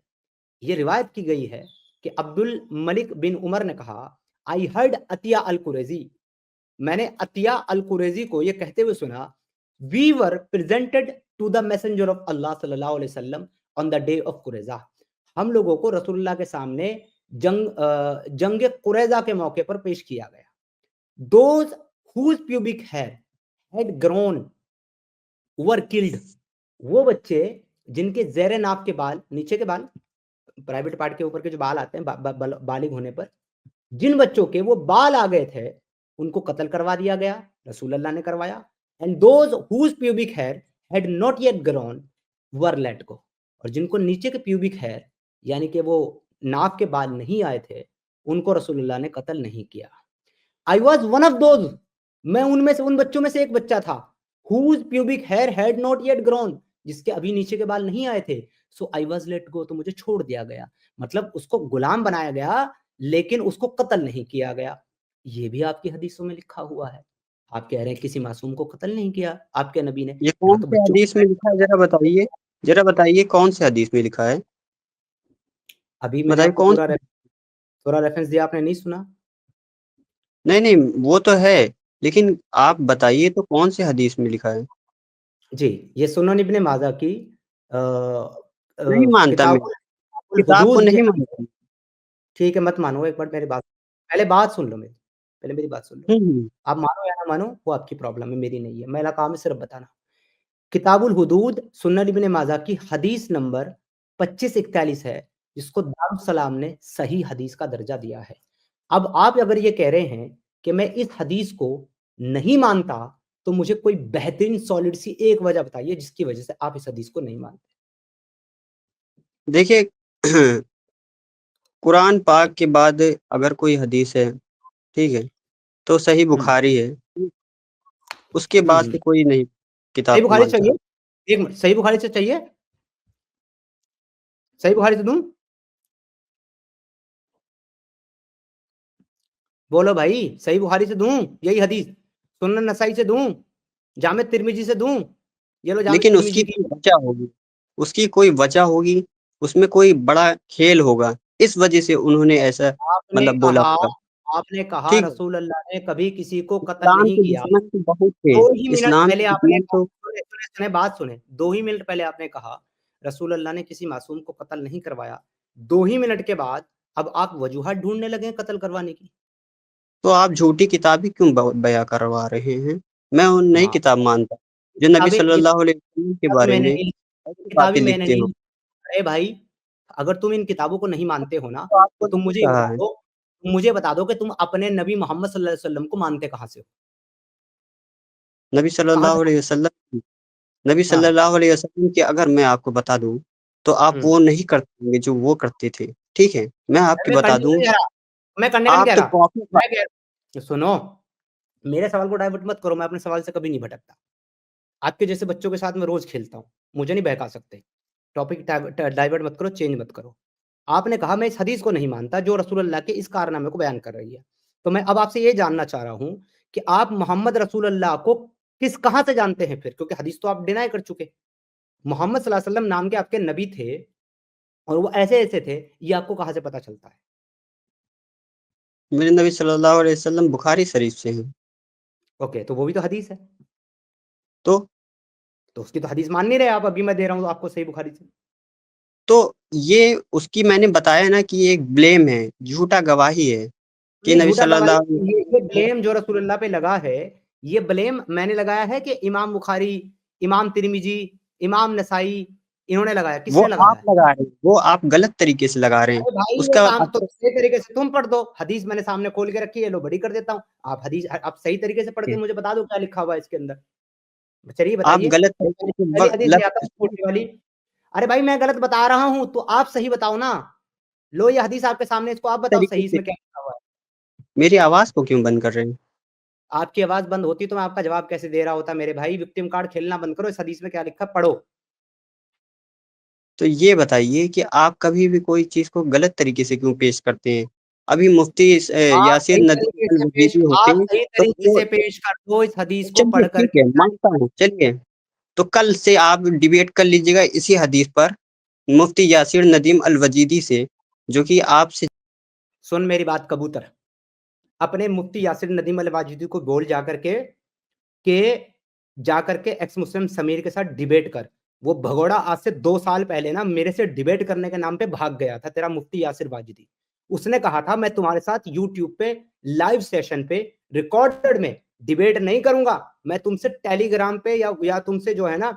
ये रिवायत की गई है कि अब्दुल मलिक बिन उमर ने कहा, आई हर्ड अतिया अल कुरैजी, मैंने अतिया अल कुरैजी को यह कहते हुए सुना, we were presented to the messenger of Allah सल्लल्लाहु अलैहि वसल्लम on the day of Qurayza, हम लोगों को रसूलुल्लाह के सामने जंग कुरैजा के मौके पर पेश किया गया। Those whose pubic hair had grown were killed, वो बच्चे जिनके जेरे नाक के बाल, नीचे के बाल, प्राइवेट पार्ट के ऊपर के जो बाल आते हैं बालिग होने पर, जिन बच्चों के वो बाल आ गए थे उनको कत्ल करवा दिया गया, रसूल अल्लाह ने करवाया। And those whose pubic hair had not yet grown were let go, और जिनको नीचे के प्यूबिक हेयर यानी कि वो नाक के बाल नहीं आए थे उनको रसूल अल्लाह ने कत्ल नहीं किया। I was one of those, मैं उनमें से, उन बच्चों में से एक बच्चा था, whose pubic hair had not yet grown, जिसके अभी नीचे के बाल नहीं आए थे। सो आई वॉज लेट गो, तो मुझे छोड़ दिया गया, मतलब उसको गुलाम बनाया गया लेकिन उसको कत्ल नहीं किया गया। ये भी आपकी हदीसों में लिखा हुआ है। आप कह रहे हैं किसी मासूम को कत्ल नहीं किया आपके नबी ने, ये यहाँ कौन तो से बच्चों हदीस में लिखा है ज़रा बताइए कौन से हदीस में लिखा है? अभी मैंने बताइए आपको कौन पूरा रेफरेंस दिया, आपने नहीं सुना? नहीं, वो तो है, लेकिन आप बताइए तो कौन से हदीस में लिखा है? जी, ये सुनन इब्न माजा की नहीं मानता मैं, किताबुल किताब को हुदूद नहीं के, मानता। ठीक है मत मानो, एक बार मेरी बात, पहले बात सुन लो मेरी, पहले मेरी बात सुन लो। हुँ। आप मानो या ना मानो वो आपकी प्रॉब्लम है, मेरी नहीं है। मेरा काम है सिर्फ बताना। किताबुल हुदूद सुनन इब्न माजा की हदीस नंबर 2541 है, जिसको दारुस्सलाम ने सही हदीस का दर्जा दिया है। अब आप अगर ये कह रहे हैं कि मैं इस हदीस को नहीं मानता, तो मुझे कोई बेहतरीन सॉलिड सी एक वजह बताइए जिसकी वजह से आप इस हदीस को नहीं मानते। देखिए कुरान पाक के बाद अगर कोई हदीस है, ठीक है? तो सही हुँ, बुखारी है, उसके हुँ, बाद हुँ। से कोई नहीं सही किताब को बुखारी मानता। चाहिए? 1 मिनट, सही बुखारी से चाहिए? सही बुखारी से दूँ? बोलो भाई, सही बुखारी से दूँ यही हदीस? सुनन नसाई से दूँ? जामे तिर्मिज़ी से दूँ? ये लो जामे लेकिन उसकी तिर्मिज़ी की। कोई वजह होगी, उसकी कोई वजह होगी, उसमें कोई बड़ा खेल होगा, इस वजह से उन्होंने ऐसा आपने मतलब बोला कहा होगा, आपने कहा ठीक है? रसूल अल्लाह ने कभी किसी को कत्ल इस्लाम नहीं के किया। दुश्मन तो बहुत थे, 2 ही मिनट इस्लाम पहले के आपने दुश्मन कहा, तो सुने, बात सुने। 2 ही मिनट पहले आपने कहा रसूल अल्लाह ने किसी मासूम को कत्ल नहीं करवाया। 2 ही मिनट के बाद अब आप वजूहत ढूँढने लगे हैं कत्ल करवाने की। तो आप झूठी किताबें क्यों बयाँ करवा रहे हैं? मैं वो नई हाँ, किताब मानता हूँ, जो नबी किताबें ये सल्लल्लाहु अलैहि वसल्लम के किताबें बारे मैंने में नहीं ऐसी किताबें बातें मैंने लिखते नहीं हो। लिखी। अरे भाई, अगर तुम इन किताबों को नहीं मानते हो ना, तो तो आपको तुम नहीं मुझे ये कहा बता है, दो, कि तुम अपने नबी मोहम्मद सल्लल्लाहु अलैहि वसल्लम को मानते कहाँ से हो? नबी कहाँ सल्लल्लाहु से? अलैहि वसल्लम नबी हाँ, सल्लल्लाहु अलैहि वसल्लम की अगर मैं आपको बता दूँ, तो आप हुँ। वो नहीं करते होंगे जो वो करते थे, ठीक है? मैं अरे आपकी मैं बता करने का दूँ, नहीं कह रहा, मैं करने का नहीं आप कह तो रहा। कॉपी मैं कह सुनो, मेरे सवाल को डाइवर्ट मत करो, मैं अपने सवाल से कभी नहीं भटकता। आपके जैसे बच्चों के साथ मैं रोज़ खेलता हूँ, मुझे नहीं बहका सकते। टॉपिक डाइवर्ट मत करो, चेंज मत करो। आपने कहा मैं इस हदीस को नहीं मानता जो रसूल अल्लाह के इस कारनामे को बयान कर रही है। तो मैं अब आपसे ये जानना चाह रहा हूँ कि आप मोहम्मद रसूल अल्लाह को कहाँ से जानते हैं फिर? क्योंकि हदीस तो आप डिनाई कर चुके। मोहम्मद सल्लल्लाहु अलैहि वसल्लम नाम के आपके नबी थे और वो ऐसे-ऐसे थे, ये आपको कहाँ से पता चलता है? मेरे नबी सल्लल्लाहु अलैहि वसल्लम बुखारी शरीफ से हैं, ओके, तो वो भी तो हदीस है। तो तो उसकी तो हदीस मान नहीं रहे आप, अभी मैं दे रहा हूँ आपको सही बुखारी से। तो ये उसकी मैंने बताया ना कि ये एक ब्लेम है, झूठा गवाही है कि नहीं, नबी झूठा गवाही, सल्लल्लाहु अलैहि ये वसल्लम ब्लेम जो रसूलुल्लाह पे लगा है, ये ब्लेम मैंने लगाया है कि इमाम बुखारी, इमाम तिरमिज़ी, इमाम नसाई, इन्होंने लगाया, वो किसने लगाया आप है? लगा रहे हैं, वो आप गलत तरीके से लगा रहे हैं। अरे भाई, ये उसका काम तो असर सही तरीके से तुम पढ़ दो। हदीस मैंने सामने खोल के रखी है, लो बड़ी कर देता हूँ। आप सही तरीके से पढ़ के है, मुझे बता दो क्या लिखा हुआ है इसके अंदर। चलिए आप बताइए। गलत पहली तरीके से पहली हदीस ले आता हूँ लफ छोटी वाली। अरे भाई, मैं गलत बता रहा हूँ, तो आप सही बताओ ना। लो ये हदीस आपके सामने, इसको आप बताओ तरीके सही से इसमें क्या लिखा हुआ है? मेरी आवाज़ को क्यों बंद कर रहे हैं? आपकी आवाज़ बंद होती तो मैं आपका जवाब कैसे दे रहा होता मेरे भाई? विक्टिम कार्ड खेलना बंद करो, इस हदीस में क्या लिखा है पढ़ो। तो ये बताइए कि आप कभी भी कोई चीज़ को गलत तरीके से क्यों पेश करते हैं? अभी मुफ्ती यासिर नदवी अल-वजीदी होते आप हैं, सही तो तरीके वो से पेश कर दो इस हदीस को चलिए पढ़ कर ठीक के। है, मानता हूँ, चलिए। तो कल से आप डिबेट कर लीजिएगा इसी हदीस पर मुफ्ती यासिर नदीम अल-वजीदी से, जो कि आपसे सुन मेरी बात कबूतर, अपने मुफ्ती यासिर नदीम अल वाजिदी को बोल जाकर के एक्स मुस्लिम समीर के साथ डिबेट कर। वो भगोड़ा आज से 2 साल पहले ना मेरे से डिबेट करने के नाम पे भाग गया था, तेरा मुफ्ती यासिर वाजिदी। उसने कहा था मैं तुम्हारे साथ यूट्यूब पे लाइव सेशन पे रिकॉर्डेड में डिबेट नहीं करूँगा। मैं तुमसे टेलीग्राम पे या तुमसे जो है ना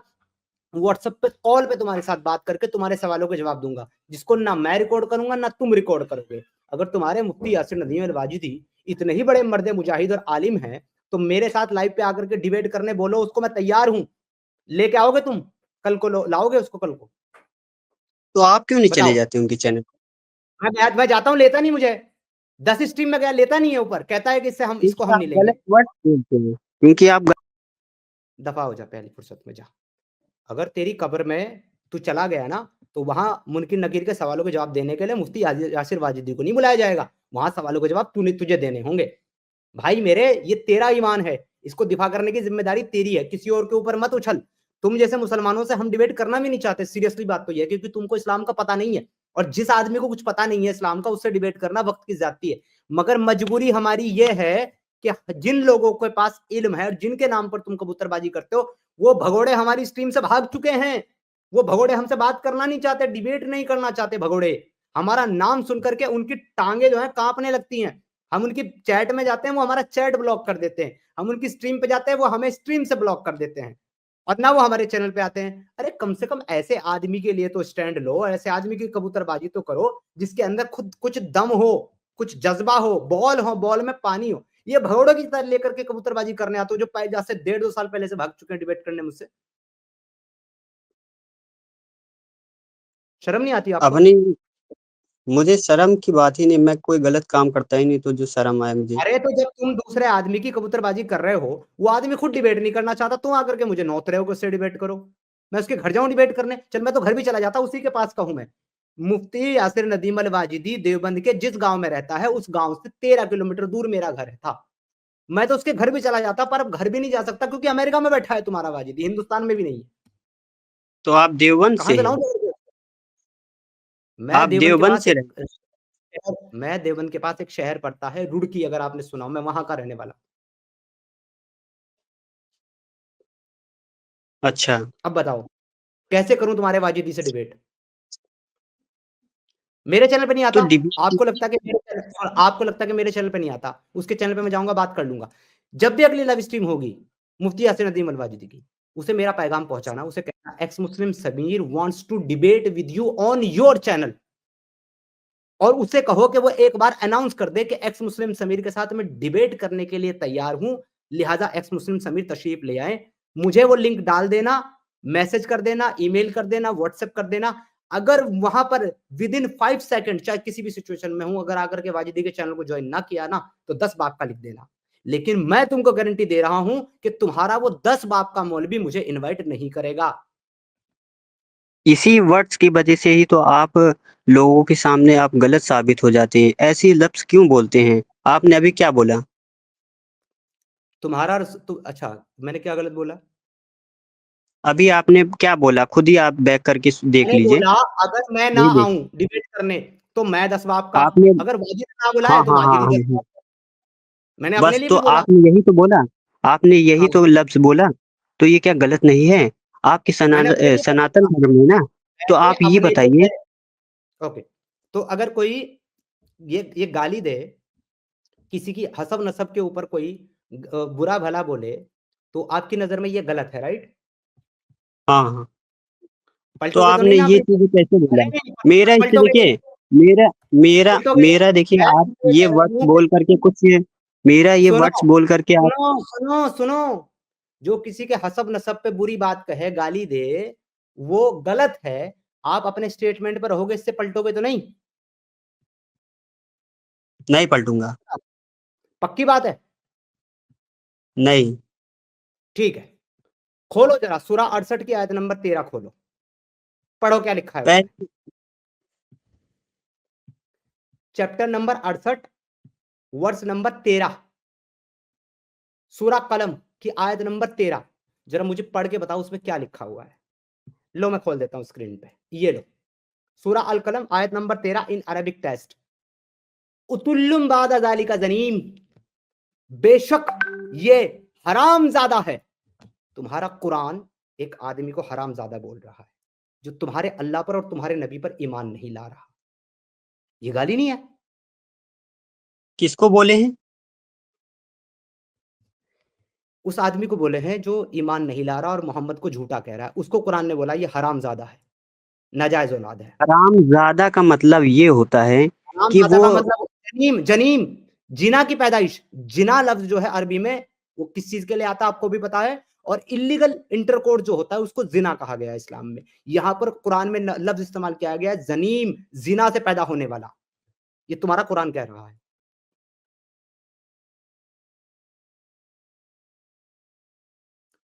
व्हाट्सएप पे कॉल पे तुम्हारे साथ बात करके तुम्हारे सवालों के जवाब दूँगा, जिसको ना मैं रिकॉर्ड करूँगा ना तुम रिकॉर्ड करोगे। अगर तुम्हारे मुफ्ती यासिर नदीम अल वाजिदी इतने ही बड़े मर्द मुजाहिद और आलिम हैं, तो मेरे साथ लाइव पे आकर के डिबेट करने बोलो, उसको मैं तैयार हूँ। लेके आओगे तुम? कल को लाओगे उसको कल को? तो आप क्यों नहीं चले बताओ। जाते उनके चैनल पे? मैं जाता हूँ, लेता नहीं मुझे। 10 स्ट्रीम में गया, लेता नहीं है ऊपर, कहता है कि इसको क्योंकि हम आप नहीं लेंगे। गलत वर्ड बोलते हैं, क्योंकि आप दफा हो जा, पहली फुर्सत में जा। अगर तेरी कब्र में तू चला गया ना, तो वहां मुनकिर नकीर के सवालों के जवाब देने के लिए मुफ्ती यासिर वाजिदी को नहीं बुलाया जाएगा। वहां सवालों के जवाब तुझे देने होंगे। भाई मेरे, ये तेरा ईमान है, इसको दिफा करने की जिम्मेदारी तेरी है, किसी और के ऊपर मत उछल। तुम जैसे मुसलमानों से हम डिबेट करना भी नहीं चाहते, सीरियसली बात तो ये है, क्योंकि तुमको इस्लाम का पता नहीं है। और जिस आदमी को कुछ पता नहीं है इस्लाम का, उससे डिबेट करना वक्त की ज्यादती है। मगर मजबूरी हमारी ये है कि जिन लोगों के पास इल्म है और जिनके नाम पर तुम कबूतरबाजी करते हो, वो भगोड़े हमारी स्ट्रीम से भाग चुके हैं। वो भगोड़े हमसे बात करना नहीं चाहते, डिबेट नहीं करना चाहते भगोड़े। हमारा नाम सुन करके उनकी टांगे जो है कांपने लगती हैं। हम उनकी चैट में जाते हैं, वो हमारा चैट ब्लॉक कर देते हैं। हम उनकी स्ट्रीम पे जाते हैं, वो हमें स्ट्रीम से ब्लॉक कर देते हैं और ना वो हमारे चैनल पे आते हैं। अरे कम से कम ऐसे आदमी के लिए तो स्टैंड लो, ऐसे आदमी की कबूतरबाजी तो करो जिसके अंदर खुद कुछ दम हो, कुछ जज्बा हो, बॉल में पानी हो। ये भगोड़ों की तरह लेकर के कबूतरबाजी करने आते हो, जो जहाँ से 1.5-2 साल पहले से भाग चुके हैं डिबेट करने मुझसे। शर्म नहीं आती आपको? अपनी मुझे शर्म की बात ही नहीं, मैं कोई गलत काम करता ही नहीं तो जो शर्म आए मुझे। अरे तो जब तुम दूसरे आदमी की कबूतरबाजी कर रहे हो, वो आदमी खुद डिबेट नहीं करना चाहता, तुम आकर के मुझे नौत रहे हो कि उससे डिबेट करो। मैं उसके घर जाऊं डिबेट करने? चल मैं तो घर भी चला जाता, उसी के पास का हूं मैं। मुफ्ती यासिर नदीम अल वाजिदी देवबंद के जिस गांव में रहता है, उस गांव से 13 किलोमीटर दूर मेरा घर था। मैं तो उसके घर भी चला जाता, पर अब घर भी नहीं जा सकता क्योंकि अमेरिका में बैठा है तुम्हारा वाजिदी, हिंदुस्तान में भी नहीं है। तो आप देवबंद कहां से से हैं? लाऊं? आप देवबंद से रहे? मैं देवबंद के पास एक शहर पड़ता है रुड़की, अगर आपने सुना हो, मैं वहां का रहने वाला। अच्छा। अब बताओ कैसे करूं तुम्हारे वाजिदी से डिबेट? मेरे चैनल पे नहीं तो आता। डिबेट आपको लगता है कि मेरे चैनल पे नहीं आता, उसके चैनल पे मैं जाऊंगा, बात कर लूंगा। जब भी अगली लाइव स्ट्रीम होगी मुफ्ती यासिर नदीम अल वाजिदी की, उसे मेरा पैगाम पहुंचाना, उसे कहना ex Muslim Sameer wants to debate with you on your channel, और उसे कहो कि वो एक बार अनाउंस कर दे कि एक्स मुस्लिम समीर के साथ मैं डिबेट करने के लिए तैयार हूं, लिहाजा एक्स मुस्लिम समीर तशरीफ ले आए। मुझे वो लिंक डाल देना, मैसेज कर देना, ईमेल कर देना, व्हाट्सएप कर देना। अगर वहां पर विद इन 5 सेकंड, चाहे किसी भी सिचुएशन में हूं, अगर आकर के वाजिदी के चैनल को ज्वाइन ना किया ना, तो 10 बाप का लिख देना। लेकिन मैं तुमको गारंटी दे रहा हूं कि तुम्हारा वो 10 बाप का मौलवी मुझे इन्वाइट नहीं करेगा। इसी वर्ड्स की वजह से ही तो आप लोगों के सामने आप गलत साबित हो जाते हैं। ऐसी लफ्ज़ क्यों बोलते हैं? आपने अभी क्या बोला? तुम्हारा अच्छा, मैंने क्या गलत बोला? अभी आपने क्या बोला? खुद ही आप बैक करके देख मैंने लीजिए। बोला अगर मैं ना नहीं देख आऊं डिबेट करने तो मैं 10 बाप का, आपने अगर वाजिद ना बुलाए हाँ, तो हाँ, हाँ, वाजिद ही 10 हाँ। बाप का। मैंने अपने बस लिए तो भी बोला। आपने यही तो बोला। आपने यही हाँ, तो लफ्ज़ बोला। तो ये क्या गलत नहीं है? आपके मैंने अपने लिए सनातन बोला। धर्म में ना, तो मैंने आप ये अपने बताइए। लिए, ओके, तो अगर कोई ये गाली दे, किसी की हसब नसब के ऊपर कोई बुरा भला बोले, तो आपकी नजर में ये गलत है, राइट? हाँ, हाँ। तो पलटोगे तो नहीं आपने ना ये अपनी? चीज़ें कैसे बोला? अरे नहीं, मेरा इसे पलटोगे नहीं, देखिए, मेरा मेरा पलटोगे नहीं। मेरा देखिए, मैं आप तुमको ये ये कह वर्ड्स रहा हूँ कि बोल करके कुछ मेरा ये सुनो, वर्ड्स बोल करके आप सुनो, जो किसी के हसब नसब पे बुरी बात कहे, गाली दे, वो गलत है। आप अपने स्टेटमेंट पर रहोगे, इससे पलटोगे तो नहीं? नहीं पलटूँगा। पक्की बात है? नहीं। ठीक है, खोलो जरा सूरा 68 की आयत नंबर 13 खोलो, पढ़ो क्या लिखा है उसमें। पह चैप्टर नंबर 68, वर्ष नंबर 13, सूरा कलम की आयत नंबर 13। जरा मुझे पढ़ के बताओ उसमें क्या लिखा हुआ है। लो मैं खोल देता हूं स्क्रीन पे, ये लो, सूरा अल कलम आयत नंबर 13 इन अरबिक टेक्स्ट। उतुल्लुम बादा जालिका जनीम, बेशक ये हराम ज्यादा है। तुम्हारा कुरान एक आदमी को हराम ज्यादा बोल रहा है जो तुम्हारे अल्लाह पर और तुम्हारे नबी पर ईमान नहीं ला रहा। ये गाली नहीं है? किसको बोले हैं? उस आदमी को बोले हैं जो ईमान नहीं ला रहा और मोहम्मद को झूठा कह रहा है, उसको कुरान ने बोला ये हराम ज्यादा है, नाजायज औलाद है। हरामज़ादा का मतलब ये होता है हराम कि ज्यादा वो का मतलब जनीम, जनीम, जिना की पैदाइश। जिना लफ्ज जो है अरबी में, वो किस चीज के लिए आता है आपको भी पता है। और इलीगल इंटरकोर्स जो होता है उसको जिना कहा गया है इस्लाम में। यहां पर कुरान में लफ्ज इस्तेमाल किया गया है जनीम, जिना से पैदा होने वाला। ये तुम्हारा कुरान कह रहा है।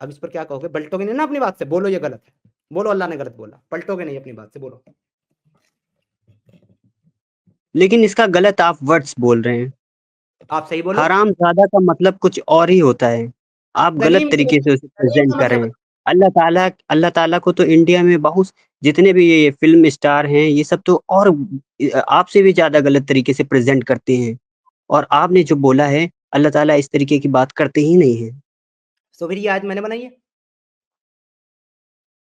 अब इस पर क्या कहोगे? पलटोगे नहीं ना अपनी बात से? बोलो ये गलत है, बोलो अल्लाह ने गलत बोला, पलटोगे नहीं अपनी बात से, बोलो। लेकिन इसका गलत आप वर्ड्स बोल रहे हैं। आप सही बोलो। हरामज़ादा का मतलब कुछ और ही होता है। आप गलत जनीम तरीके से उसे जनीम प्रेज़ेंट का कर रहे मतलब, हैं। अल्लाह ताला को तो इंडिया में बहुत जितने भी ये फ़िल्म स्टार हैं, ये सब तो और आपसे भी ज़्यादा गलत तरीके से प्रेज़ेंट करते हैं। और आपने जो बोला है, अल्लाह ताला इस तरीके की बात करते ही नहीं हैं। तो फिर ये आयत मैंने बनाई है,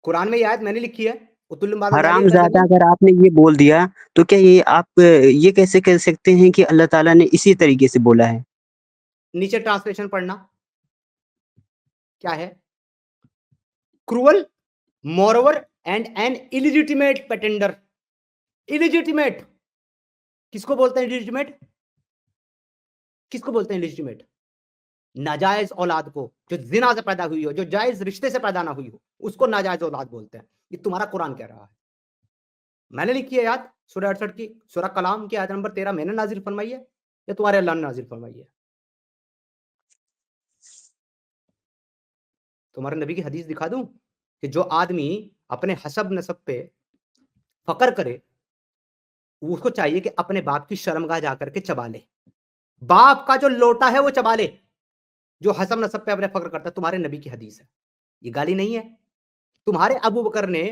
कुरान में ये आयत मैंने लिखी है, उतुल्लुम बादल जालिक हरामज़ादा कज़बीन। अगर आपने ये बोल दिया, तो क्या ये आप ये कैसे कह सकते हैं कि अल्लाह ताला ने इसी तरीके से बोला है? नीचे ट्रांसलेशन पढ़ना, क्या है? Cruel, moreover and an illegitimate pretender. Illegitimate किसको बोलते हैं? इलिजिटिमेट किसको बोलते हैं? इलिजिटिमेट नाजायज औलाद को, जो जिना से पैदा हुई हो, जो जायज रिश्ते से पैदा ना हुई हो, उसको नाजायज औलाद बोलते हैं। ये तुम्हारा कुरान कह रहा है, मैंने लिखी है याद, सूरह 68 की, सूरह कलाम की आयत नंबर 13 मैंने नाजिल फरमाई है या तुम्हारे अल्लाह ने नाजिल फरमाई है? तुम्हारे नबी की हदीस दिखा दूं कि जो आदमी अपने हसब नसब पे फकर करे, उसको चाहिए कि अपने बाप की शर्मगाह जाकर के चबा ले, बाप का जो लोटा है वो चबा ले, जो हसब नसब पे अपने फक्र करता है। तुम्हारे नबी की हदीस है, ये गाली नहीं है। तुम्हारे अबू बकर ने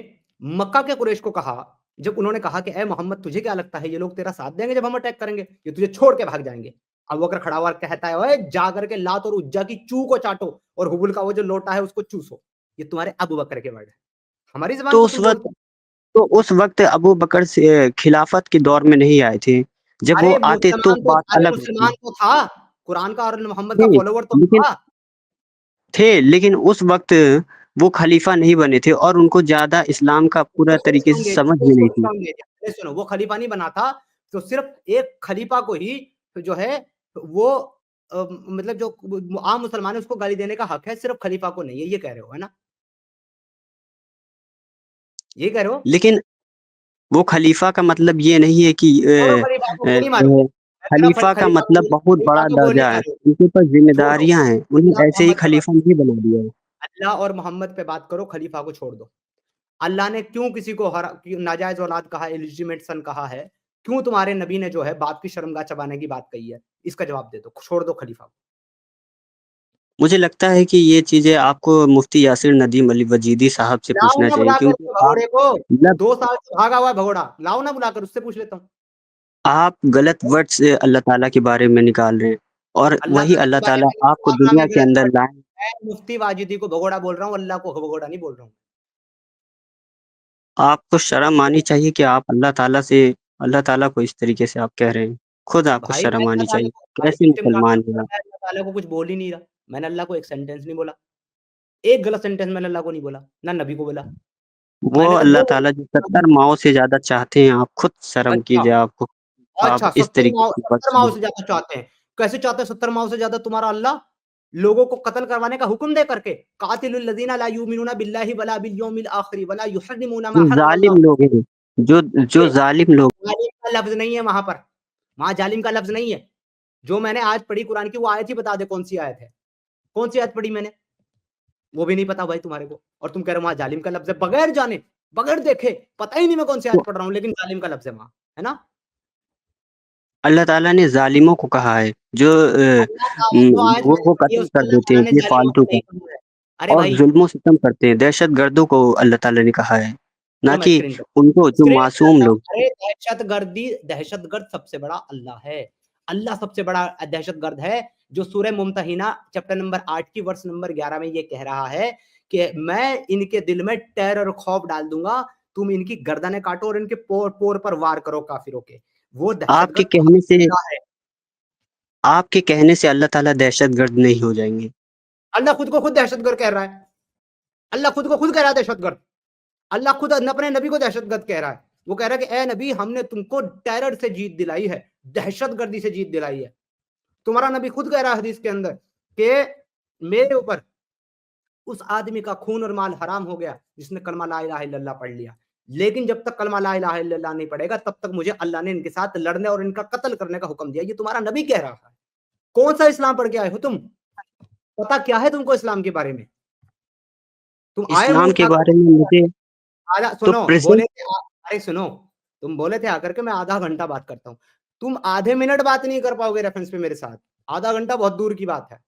मक्का के कुरैश को कहा, जब उन्होंने कहा कि ए मोहम्मद तुझे क्या लगता है ये लोग तेरा साथ देंगे जब हम अटैक करेंगे, ये तुझे छोड़ के भाग जाएंगे? अबू बकर खड़ा हुआ कहता है, ओए जा करके लात और उज्जा की चू को चाटो और हुबुल का वो जो लोटा है उसको चूसो। ये तुम्हारे अबू बकर के वर्ड है, हमारी जबान तो को उस तुम वक़्त बोलते हो। तो उस वक़्त अबू बकर से खिलाफत के दौर में नहीं आए थे। जब वो आते तो बात अलग होती। मुसलमान तो था, कुरान का और मोहम्मद का नहीं, फॉलोवर तो लेकिन था। लेकिन उस वक़्त वो खलीफा नहीं बने थे और उनको ज़्यादा इस्लाम का पूरा तरीके से समझ भी नहीं थी। पहले सुनो, वो खलीफा नहीं बना था, तो सिर्फ एक खलीफा को ही जो है वो मतलब जो आम मुसलमान है उसको गाली देने का हक है, सिर्फ खलीफा को नहीं है, ये कह रहे हो, है ना? ये कह रहे हो? लेकिन वो खलीफा का मतलब ये नहीं है कि छोड़ो खलीफा को, अ, गोली मारो। अ, मैं कह रहा हूँ खलीफा का खलीफा मतलब बहुत खलीफा बड़ा को गोली दर्जा है। मारो, उनके ऊपर छोड़ो। ज़िम्मेदारियाँ हैं। अल्लाह उन्हें ऐसे ही मोहम्मद पे बात, खलीफा नहीं बना दिया है। अल्लाह और मोहम्मद पे बात करो, खलीफा को छोड़ दो। अल्लाह ने क्यों किसी को नाजायज औलाद कहा, इलिजिटिमेट सन कहा है? क्यों तुम्हारे नबी ने जो है बाप की शर्मगाह चबाने की बात कही है? इसका जवाब दे दो, छोड़ दो खलीफा को। मुझे लगता है कि ये चीज़ें आपको मुफ्ती यासिर नदीम अली वजीदी साहब से लाओ पूछना ना चाहिए बुला क्योंकि करके भगोड़े को, मतलब 2 साल से भागा हुआ है भगोड़ा, लाओ ना बुलाकर, उससे पूछ लेता हूँ। आप गलत वर्ड्स अल्लाह ताला के बारे में निकाल रहे हैं और अल्लाह वही ताला के अल्लाह बारे ताला में नहीं आपको बोल रहा मैं, दुनिया के गलत अंदर वर्ड, लाए। मैं मुफ्ती वाजिदी को भगोड़ा बोल रहा हूँ, अल्लाह को भगोड़ा नहीं बोल रहा हूँ। आपको शर्म आनी चाहिए कि आप अल्लाह ताला को इस तरीके से आप कह रहे हैं। खुद आपको भाई मैं शर्म अल्लाह आनी ताला चाहिए। को भाई कैसे विक्टिम गार्ड मुसलमान में हैं आप? मैं अल्लाह ताला को कुछ बोल ही नहीं रहा। मैंने अल्लाह को एक सेंटेंस नहीं बोला। एक गलत सेंटेंस मैंने अल्लाह को नहीं बोला, ना नबी को बोला। वो मैंने तो अल्लाह वो ताला जो 70 माओं से ज़्यादा चाहते हैं, आप खुद शर्म अच्छा, कीजिए आपको। अच्छा आप इस 70 तरीके माओ की 70 वर्ड्स माओ यूज़ से ज़्यादा चाहते हैं। कैसे चाहते हैं 70 माओ से ज़्यादा तुम्हारा अल्लाह? लोगों को कत्ल करवाने का हुक्म दे करके, कातिलुल लज़ीना ला युमिनूना बिल्लाहि वला बिल यौमिल आखिर वला युहर्रिमूना मा जो हर्रम अल्लाह। ज़ालिम लोग हैं, जो ज़ालिम लोग जालिम का लफ्ज़ नहीं है वहाँ पर, वहाँ जालिम का लफ्ज़ नहीं है। जो मैंने आज पढ़ी कुरान की वो आयत ही बता दे कौन सी आयत है? कौन सी आयत पढ़ी मैंने? वो भी नहीं पता भाई तुम्हारे को, और तुम कह रहे हो वहाँ जालिम का लफ्ज़ है, बगैर जाने, बगैर देखे, पता ही नहीं मैं कौन सी तो आयत पढ़ रहा हूँ, लेकिन जालिम का लफ्ज़ है वहाँ, है ना? अल्लाह ताला ने ज़ालिमों को कहा है, जो अल्लाह ताला जो आयत लोगों मैंने को पढ़ी है कत्ल उसमें कर अल्लाह देते ताला हैं ने जालिमों को बेफालतू नहीं का कहा है। अरे और भाई, ज़ुल्म-ओ-सितम करते हैं, दहशतगर्दों को अल्लाह ताला ने कहा है, ना चलो मैं कि स्क्रीन पे, उनको जो स्क्रीन पे मासूम लाता हूँ। लोग। अरे दहशतगर्द सबसे बड़ा अल्लाह है। अल्लाह सबसे बड़ा दहशतगर्द है, जो सूरह मुमतहिना चैप्टर नंबर 8 की वर्स नंबर 11 में ये कह रहा है कि मैं इनके दिल में टेरर और खौफ डाल दूँगा, तुम इनकी गर्दनें काटो और इनके पोर पर वार करो काफिरों के। वो आपके दहशतगर्द कहने तुम्हारा से अल्लाह है। आपके कहने से अल्लाह ताला दहशतगर्द नहीं हो जाएँगे। अल्लाह खुद को खुद दहशतगर्द कह रहा है। अल्लाह खुद को खुद कह रहा है दहशतगर्द। अल्लाह खुद अपने नबी को दहशतगर्द कह रहा है। वो कह रहा है कि ए नबी, हमने तुमको टेरर से जीत दिलाई है, दहशतगर्दी से जीत दिलाई है। तुम्हारा नबी खुद कह रहा है हदीस के अंदर कि मेरे ऊपर उस आदमी का खून और माल हराम हो गया जिसने कलमा ला इलाहा इल्लल्लाह पढ़ लिया। लेकिन जब तक कलमा ला इलाहा इल्लल्लाह नहीं पढ़ेगा तब तक मुझे अल्लाह ने इनके साथ लड़ने और इनका कत्ल करने का हुक्म दिया। ये तुम्हारा नबी कह रहा है। कौन सा इस्लाम पढ़ के आए हो तुम? पता क्या है तुमको इस्लाम के बारे में? तुम आए मुंह इस्लाम के उठा बारे कर, में मुझे आधा तो सुनो, प्रेज़ेंट अरे सुनो, तुम बोले थे आकर के मैं आधा घंटा बात करता हूँ। तुम आधे मिनट बात नहीं कर पाओगे रेफरेंस पे मेरे साथ। आधा घंटा बहुत दूर की बात है।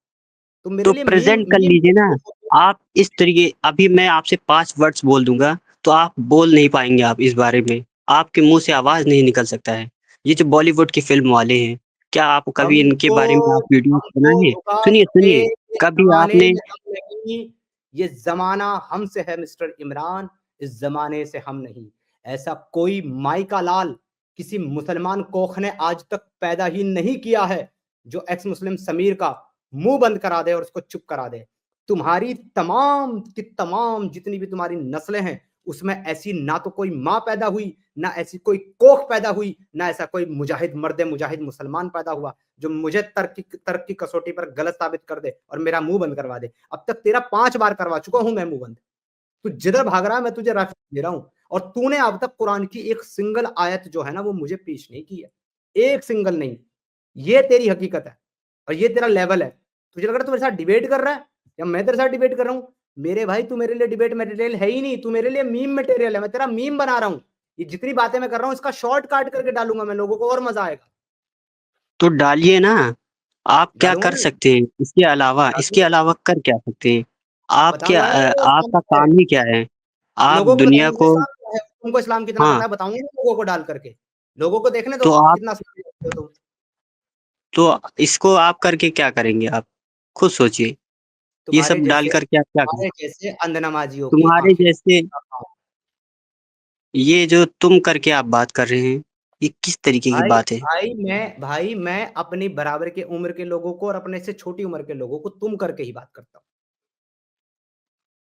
तुम मेरे तो लिए मीम प्रेज़ेंट कर मीम लीजिए ना। आप इस तरीके अभी मैं आपसे 5 वर्ड्स बोल दूँगा, तो आप बोल नहीं पाएँगे आप इस बारे में। आपके मुँह से आवाज़ नहीं निकल सकता है। ये जो बॉलीवुड की फ़िल्म वाले हैं, क्या आप कभी इनके बारे में आप वीडियो बनाए हमको हैं? झुका सुनिए, के सुनिए, ये कभी ज़माने आपने से हम नहीं, ये ज़माना हमसे है मिस्टर इमरान, इस ज़माने से हम नहीं। ऐसा कोई माई का लाल किसी मुसलमान कोख ने आज तक पैदा ही नहीं किया है, जो एक्स मुस्लिम समीर का मुँह बंद करा दे और उसको चुप करा दे। तुम्हारी तमाम की तमाम जितनी भी तुम्हारी नस्लें हैं, उसमें ऐसी ना तो कोई माँ पैदा हुई, ना ऐसी कोई कोख पैदा हुई, ना ऐसा कोई मुजाहिद मर्द मुजाहिद मुसलमान पैदा हुआ, जो मुझे तर्क की कसौटी पर गलत साबित कर दे और मेरा मुंह बंद करवा दे। अब तक तेरा 5 बार करवा चुका हूं मैं मुंह बंद। तू जिधर भाग रहा है मैं तुझे रेफरेंस दे रहा हूं, और तूने अब तक कुरान की एक सिंगल आयत जो है ना वो मुझे पेश नहीं की है, एक सिंगल नहीं। ये तेरी हकीकत है और ये तेरा लेवल है। तुझे लग रहा है तू मेरे साथ डिबेट कर रहा है या मैं तेरे साथ डिबेट कर रहा हूं? मेरे भाई तू मेरे लिए डिबेट मटेरियल है ही नहीं, तू मेरे लिए मीम मटेरियल है। मैं तेरा मीम बना रहा हूं। ये जितनी बातें मैं कर रहा हूं इसका शॉर्ट काट करके डालूंगा मैं, लोगों को और मजा आएगा। तो डालिए ना, आप क्या कर डालूं सकते हैं? इसके डालूं अलावा कर क्या सकते हैं? आप क्या बताऊंगा ना लोगों को इस्लाम आपका क्या है। काम ही क्या है? आप लोगों को दुनिया बताऊंगा को इस्लाम क्या है, तुमको इस्लाम कितना हाँ, पता है बताऊंगा ना लोगों को डाल करके। लोगों को देखने दो तो आप कितना इस्लाम जानते हो तुम। तो इसको आप करके क्या करेंगे आप? खुद सोचिए, ये तुम्हारे सब डाल जैसे कर के आप क्या करें? तुम्हारे जैसे अंधनमाजियों की तुम्हारे आंखें। जैसे ये जो तुम करके आप बात कर रहे हैं, ये किस तरीके की भाई बात है? भाई मैं अपनी बराबर के उम्र के लोगों को और अपने से छोटी उम्र के लोगों को तुम करके ही बात करता हूँ।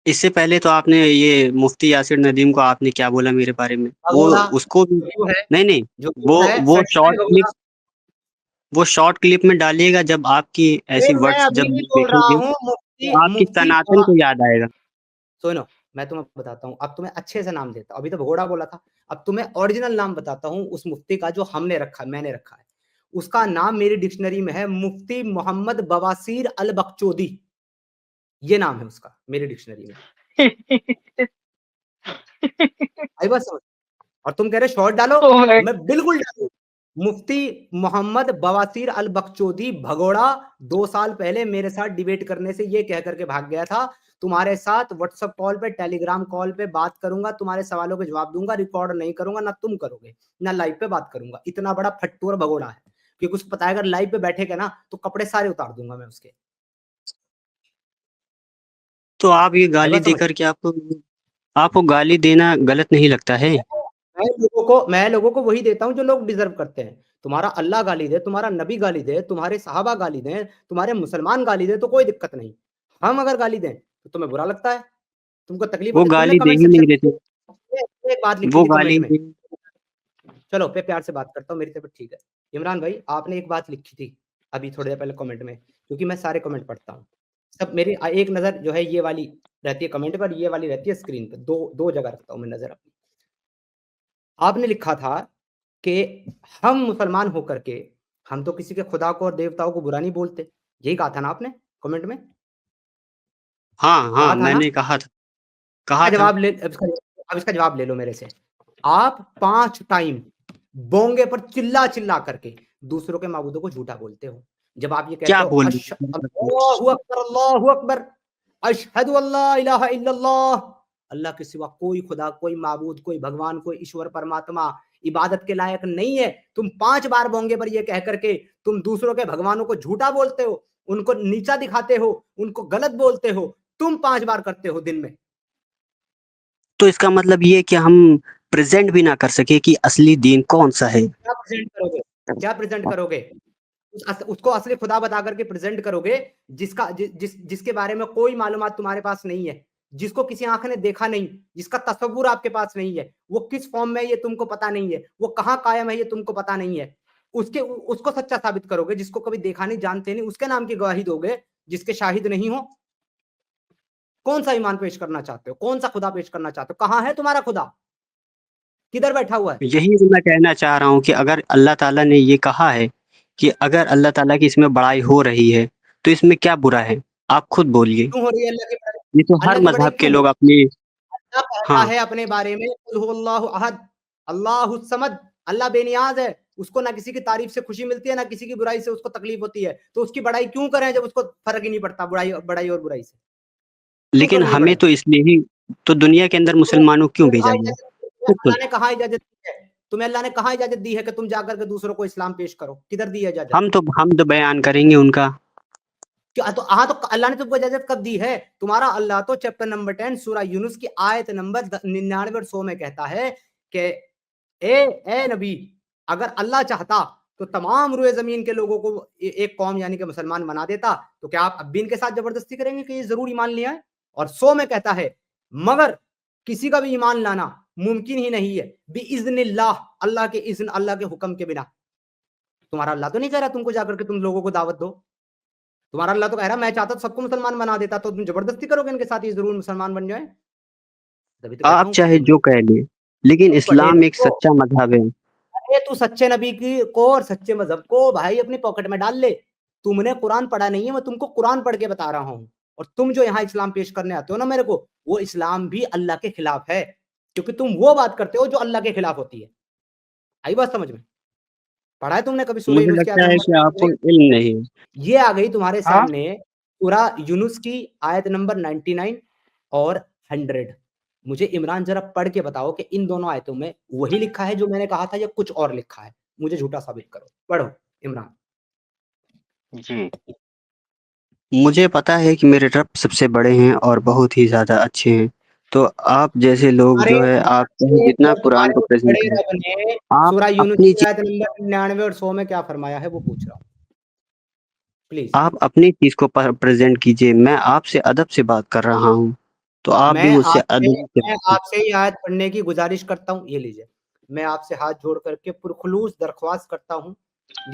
इससे पहले तो आपने ये मुफ्ती यासिर नदीम को आपने क्या बोला मेरे बारे में? वो भगोड़ा उसको भी जो क्यों है, नहीं, नहीं, जो वो क्यों है वो सर्टिफाइड शॉर्ट क्लिप भगोड़ा। वो शॉर्ट क्लिप में डालिएगा, जब आपकी अरे ऐसी मैं वर्ड्स अभी जब भी बोल रहा देखेंगे, हूँ तो आपकी मुफ्ती सनातन को याद आएगा। सुनो, मैं तुम्हें बताता हूँ, अब तुम्हें अच्छे से नाम देता हूँ। अभी तो भगोड़ा बोला था, अब तुम्हें ओरिजिनल नाम बताता हूँ उस मुफ्ती का जो हमने रखा, मैंने रखा है। उसका नाम मेरी डिक्शनरी में है मुफ्ती मोहम्मद बवासीर अल बकचोदी। ये नाम है उसका मेरी डिक्शनरी में। आई बात समझ? और तुम कह रहे शॉर्ट डालो, मैं बिल्कुल डालू। मुफ्ती मोहम्मद बवासीर अल बकचोदी भगोड़ा 2 साल पहले मेरे साथ डिबेट करने से ये कह करके भाग गया था, तुम्हारे साथ व्हाट्सएप कॉल पे टेलीग्राम कॉल पे बात करूंगा, तुम्हारे सवालों के जवाब दूंगा, रिकॉर्ड नहीं करूंगा, ना तुम करोगे ना लाइव पे बात करूंगा। इतना बड़ा फट्टू और भगोड़ा है कि कुछ पता है, अगर लाइव पे बैठेगा ना तो कपड़े सारे उतार दूंगा मैं उसके। तो आप ये आई गाली बात दे समझ? कर के आपको गाली देना गलत नहीं लगता है? मैं लोगों को वही देता हूं जो लोग डिजर्व करते हैं। तुम्हारा अल्लाह गाली दे, तुम्हारा नबी गाली दे, तुम्हारे सहाबा गाली दें, तुम्हारे मुसलमान गाली दे, तो कोई दिक्कत नहीं। हम अगर गाली दें तो तुम्हें बुरा लगता है, तुमको तकलीफ वो होती है। तुमने गाली दे कमेंट ही सेक्शन नहीं रहे थे। में एक बात लिखी वो थी कमेंट गाली में। दे चलो पे प्यार से बात करता हूँ, मेरी तबीयत ठीक है। इमरान भाई आपने एक बात लिखी थी अभी थोड़ी देर पहले कमेंट में, क्योंकि मैं सारे कमेंट पढ़ता हूँ सब। मेरी एक नजर जो है ये वाली रहती है कमेंट पर, ये वाली रहती है स्क्रीन पर। दो दो जगह रखता हूँ मैं नजर अपनी। आपने लिखा था कि हम मुसलमान होकर के हम तो किसी के खुदा को और देवताओं को बुरा नहीं बोलते। यही कहा था ना आपने कमेंट में? हाँ, हाँ, कहा था ना? मैंने कहा था, इसका कहा था। जवाब ले अब इसका जवाब ले लो मेरे से। आप 5 टाइम बोंगे पर चिल्ला चिल्ला करके दूसरों के माबूदों को झूठा बोलते हो। जब आप ये कहते क्या हो बोल अल्लाहु अकबर अल्लाहु अकबर, अशहदु अल्ला इलाहा इल्लल्लाह, अल्लाह के सिवा कोई खुदा, कोई माबूद, कोई भगवान, कोई ईश्वर परमात्मा इबादत के लायक नहीं है। तुम 5 बार बोंगे पर ये कह करके तुम दूसरों के भगवानों को झूठा बोलते हो, उनको नीचा दिखाते हो, उनको गलत बोलते हो। तुम 5 बार करते हो दिन में। तो इसका मतलब ये है कि हम प्रेज़ेंट भी ना कर सके कि असली दीन कौन-सा है। क्या प्रेजेंट करोगे? क्या प्रेजेंट करोगे? उसको असली खुदा बता करके प्रेजेंट करोगे, जिसके बारे में कोई मालूमात तुम्हारे पास नहीं है, जिसको किसी आंख ने देखा नहीं, जिसका तस्वुर आपके पास नहीं है, वो किस फॉर्म में है ये तुमको पता नहीं है, वो कहाँ कायम है ये तुमको पता नहीं है। उसको सच्चा साबित करोगे, जिसको कभी देखा नहीं, जानते नहीं, उसके नाम की गवाही दोगे, जिसके शाहिद नहीं हो। कौन सा ईमान पेश करना चाहते हो? कौन सा खुदा पेश करना चाहते हो? कहाँ है तुम्हारा खुदा? किधर बैठा हुआ है? यही तो मैं कहना चाह रहा हूँ कि अगर अल्लाह ताला ने ये कहा है कि अगर अल्लाह ताला की इसमें बड़ाई हो रही है, तो इसमें क्या बुरा है? आप खुद बोलिए। क्यों हो रही है अल्लाह की बड़ाई? ये तो हर अल्लाह की बड़ाई मज़हब के क्यों हो? लोग अपनी अल्लाह कहता हाँ, है अपने बारे में कुल हुवल्लाहु अहद, अल्लाहु समद, अल्लाह बेनियाज है। उसको ना किसी की तारीफ से खुशी मिलती है, ना किसी की बुराई से उसको तकलीफ होती है। तो उसकी बड़ाई क्यों करें जब उसको फर्क ही नहीं पड़ता बड़ाई और बुराई से? क्यों लेकिन करनी हमें पड़े? तो इसलिए ही तो दुनिया के अंदर क्यों? मुसलमानों को क्यों भेजा कहाँ गया? इजाजत दी है? खुद अल्लाह सोच ने कहाँ इजाजत दी है? तुम्हें अल्लाह ने कहाँ इजाजत दी है कि तुम जाकर के दूसरों को इस्लाम पेश करो? किधर दी है इजाजत? हम तो बयान करेंगे उनका। क्या तो हाँ, तो अल्लाह ने तुमको इजाजत कब दी है? तुम्हारा अल्लाह तो चैप्टर नंबर 10 सूरह यूनुस की आयत नंबर 99 और 100 में कहता है कि ए नबी, अगर अल्लाह चाहता तो तमाम रुए जमीन के लोगों को एक कौम यानी कि मुसलमान बना देता। तो क्या आप अब भी इनके साथ जबरदस्ती करेंगे कि ये जरूर ईमान लिया है? और 100 में कहता है मगर किसी का भी ईमान लाना मुमकिन ही नहीं है बिइज़्निल्लाह, अल्लाह के इज़्न, अल्लाह के हुक्म के बिना। तुम्हारा अल्लाह तो नहीं कह रहा तुमको जाकर के तुम लोगों को दावत दो। तुम्हारा अल्लाह तो कह रहा मैं चाहता तो सबको मुसलमान बना देता, तो तुम जबरदस्ती करोगे इनके साथ ये जरूर मुसलमान बन जाए। तभी तो कहता आप हूँ कि चाहे तुम जो कह लें, लेकिन तुम पढ़े इस्लाम एक लिखो। सच्चा मजहब है। अरे तू सच्चे नबी की को और सच्चे मजहब को भाई अपनी पॉकेट में डाल ले। तुमने कुरान पढ़ा नहीं है, मैं तुमको कुरान पढ़ के बता रहा हूँ। और तुम जो यहाँ इस्लाम पेश करने आते हो ना मेरे को, वो इस्लाम भी अल्लाह के खिलाफ है, क्योंकि तुम वो बात करते हो जो अल्लाह के खिलाफ होती है। आई बात समझ में? पढ़ा है तुमने कभी सूरह मुझे यूनुस की आयत लगता है नंबर? कि आपको इल्म नहीं है। ये आ गई तुम्हारे हाँ सामने सूरह यूनुस की आयत नंबर 99 और 100। मुझे इमरान जरा पढ़ के बताओ कि इन दोनों आयतों में वही लिखा है जो मैंने कहा था या कुछ और लिखा है? मुझे झूठा साबित करो। पढ़ो इमरान। जी, मुझे पता है कि मेरे रब सबसे बड़े हैं और बहुत ही ज़्यादा अच्छे हैं। तो आप जैसे लोग अरे जो है, आप चाहे तुम्हारे जितना और कुरान तुम्हारे को उस प्रेज़ेंट बड़े करें, रब ने आप सूरह यूनुस अपनी की आयत नंबर 99 और 100 में क्या फरमाया है वो पूछ रहा हूँ, प्लीज। आप अपनी चीज़ को प्रेज़ेंट कीजिए। मैं आपसे अदब से बात कर रहा हूँ, तो आप भी मैं मुझसे आपसे अदब से मैं आपसे ये आयत पढ़ने की गुजारिश करता हूँ। ये लीजिए, मैं आपसे हाथ जोड़ करके पुरखुलूस दरख्वास्त करता हूँ,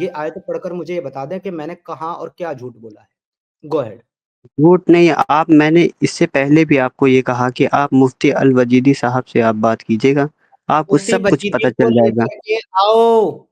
ये आयत पढ़कर मुझे ये बता दें कि मैंने कहाँ और क्या झूठ बोला है। Go ahead. झूठ नहीं। आप मैंने इससे पहले भी आपको ये कहा कि आप मुफ्ती अल वजीदी साहब से आप बात कीजिएगा, आपको मुफ्ती सब कुछ बजीदी पता को चल जाएगा। लेकर के आओ।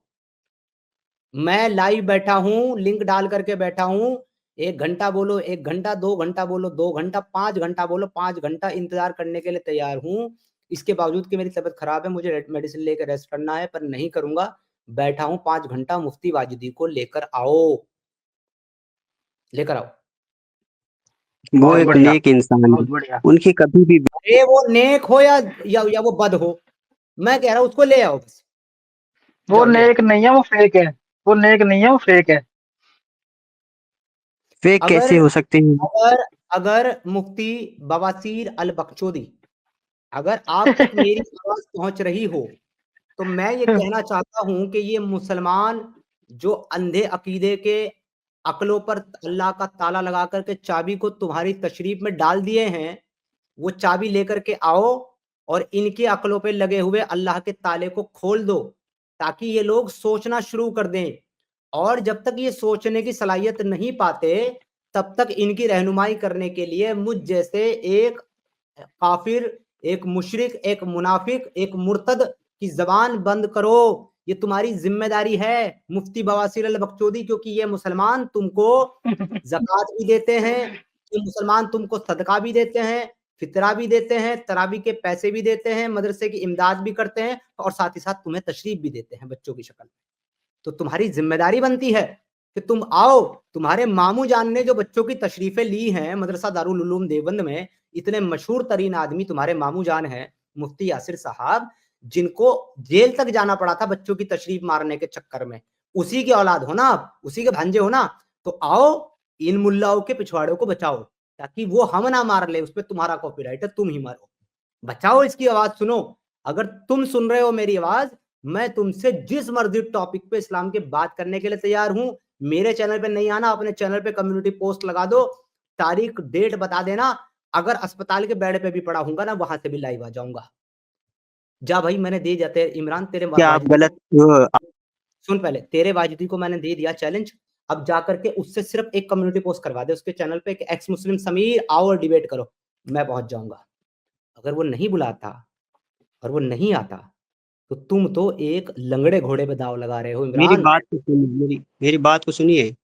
मैं लाइव बैठा हूँ, लिंक डाल करके बैठा हूँ। 1 घंटा बोलो 1 घंटा, 2 घंटा बोलो 2 घंटा, 5 घंटा बोलो 5 घंटा, इंतजार करने के लिए तैयार हूँ। इसके बावजूद कि मेरी तबीयत खराब है, मुझे मेडिसिन लेकर रेस्ट करना है, पर नहीं करूंगा। बैठा हूँ 5 घंटा। मुफ्ती वाजिदी को लेकर आओ, लेकर आओ। वो बहुत एक बढ़िया, नेक इंसान है, बहुत बढ़िया। उनकी कभी भी अरे वो नेक हो या वो बद हो, मैं कह रहा हूँ उसको ले आओ बस। वो जाओ ले आओ। नेक नहीं है, वो फेक है। वो नेक नहीं है, वो फेक है। फेक अगर कैसे हो सकते हैं? अगर अगर मुफ्ती बवासीर अल बख्शोदी, अगर आप तक मेरी आवाज पहुंच रही हो, तो मैं ये कहना चाहता हूं कि ये मुसलमान जो अंधे अकीदे के अकलों पर अल्लाह का ताला लगा करके चाबी को तुम्हारी तशरीफ में डाल दिए हैं, वो चाबी लेकर के आओ और इनके अकलों पे लगे हुए अल्लाह के ताले को खोल दो, ताकि ये लोग सोचना शुरू कर दें। और जब तक ये सोचने की सलाहियत नहीं पाते, तब तक इनकी रहनुमाई करने के लिए मुझ जैसे एक काफिर, एक मुशरिक, एक मुनाफिक, एक मुर्तद की जबान बंद करो। ये तुम्हारी जिम्मेदारी है मुफ्ती बवासीर अल बख्शोदी, क्योंकि ये मुसलमान तुमको ज़कात भी देते हैं, ये मुसलमान तुमको सदका भी देते हैं, फितरा भी देते हैं, तरावी के पैसे भी देते हैं, मदरसे की इमदाद भी करते हैं, और साथ ही साथ तुम्हें तशरीफ भी देते हैं बच्चों की शक्ल में। तो तुम्हारी जिम्मेदारी बनती है कि तुम आओ। तुम्हारे मामू जान ने जो बच्चों की तशरीफें ली हैं मदरसा दारुल उलूम देवबंद में, इतने मशहूर तरीन आदमी तुम्हारे मामू जान हैं, मुफ्ती यासिर साहब, जिनको जेल तक जाना पड़ा था बच्चों की तशरीफ मारने के चक्कर में। उसी की औलाद हो ना आप, उसी के भांजे हो ना, तो आओ इन मुल्लाओं के पिछवाड़ों को बचाओ, ताकि वो हम ना मार ले, उस पर तुम्हारा कॉपीराइट है, तुम ही मारो। बचाओ इसकी आवाज सुनो। अगर तुम सुन रहे हो मेरी आवाज, मैं तुमसे जिस मर्जी टॉपिक पे इस्लाम के बात करने के लिए तैयार हूं। मेरे चैनल पे नहीं आना, अपने चैनल पे कम्युनिटी पोस्ट लगा दो, तारीख डेट बता देना। अगर अस्पताल के बेड पे भी पड़ा हूंगा ना, वहां से भी लाइव आ जाऊंगा। जा भाई, मैंने दे दिया तेरे इमरान, तेरे क्या आप वाजिदी गलत को। सुन पहले, तेरे वाजिदी को मैंने दे दिया चैलेंज। अब जा करके उससे सिर्फ एक कम्युनिटी पोस्ट करवा दे उसके चैनल पे कि एक्स मुस्लिम समीर आओ और डिबेट करो, मैं पहुंच जाऊंगा। अगर वो नहीं बुलाता और वो नहीं आता, तो तुम तो एक लंगड़े घोड़े पे दांव लगा रहे हो मेरी इमरान। बात को सुनिए, मेरी बात को सुनिए।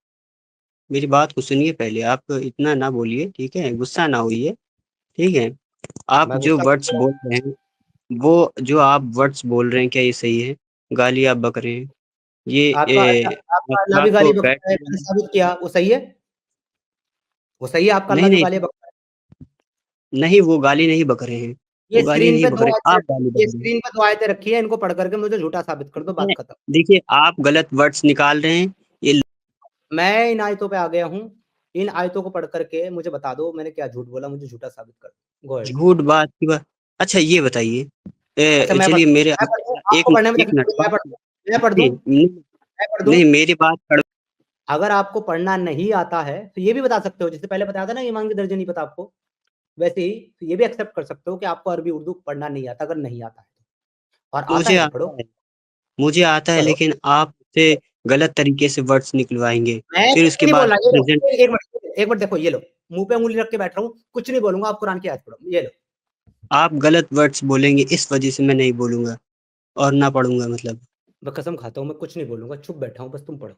मेरी बात को सुनिए पहले, आप इतना ना बोलिए, ठीक है? गुस्सा ना होइए, ठीक है? आप मैं जो गुस्सा वर्ड्स बोल रहे हैं, वो जो आप वर्ड्स बोल रहे हैं, क्या ये सही है? गाली आप बक रहे हैं, आपका ये आपका अल्लाह भी आपको गाली बैठ बकता है, मैंने साबित किया, वो सही है? वो सही है आपका अल्लाह नहीं जो नहीं गाली बकता है? नहीं, वो गाली नहीं बक रहे हैं। ये गाली स्क्रीन नहीं पे बक 2 रहे, आप आयतें, गाली बक ये रहे हैं। स्क्रीन पे 2 आयतें रखी है, इनको पढ़ करके मुझे झूठा साबित कर दो, बात खत्म। देखिए आप गलत वर्ड्स निकाल रहे हैं, ये मैं इन आयतों पे आ गया हूँ, इन आयतों को पढ़ करके मुझे बता दो मैंने क्या झूठ बोला, मुझे झूठा साबित कर दो। Go ahead. झूठ बात की बात। अच्छा ये बताइए, अच्छा मैं चलिए मेरे पढ़ दूँ, एक आपको पढ़ने में एक तकलीफ मिनट होगी, बात, मैं पढ़ दूँ? नहीं नहीं मैं पढ़ दूँ? नहीं, मेरी बात पढ़, अगर आपको पढ़ना नहीं आता है, तो ये भी बता सकते हो, जैसे पहले बताया था ना ईमान के दर्जे नहीं पता आपको, वैसे ही तो ये भी एक्सेप्ट कर सकते हो कि आपको अरबी उर्दू पढ़ना नहीं आता, अगर नहीं आता है तो। और आता मुझे है तो आता पढ़ो, है, मुझे आता है, पढ़ो। लेकिन आप से गलत तरीके से वर्ड्स निकलवाएंगे, मैं फिर कुछ उसके नहीं बोल बाद रहा, ये लो, प्रेजेंट। एक मिनट देखो, ये लो, मुँह पे उँगली रख के बैठ रहा हूँ, कुछ नहीं बोलूँगा, आप कुरान की आयत पढ़ो, ये लो। आप गलत वर्ड्स बोलेंगे, इस वजह से मैं नहीं बोलूंगा और ना पढ़ूंगा। मतलब मैं कसम खाता हूँ, मैं कुछ नहीं बोलूँगा, चुप बैठा हूँ, बस तुम पढ़ो।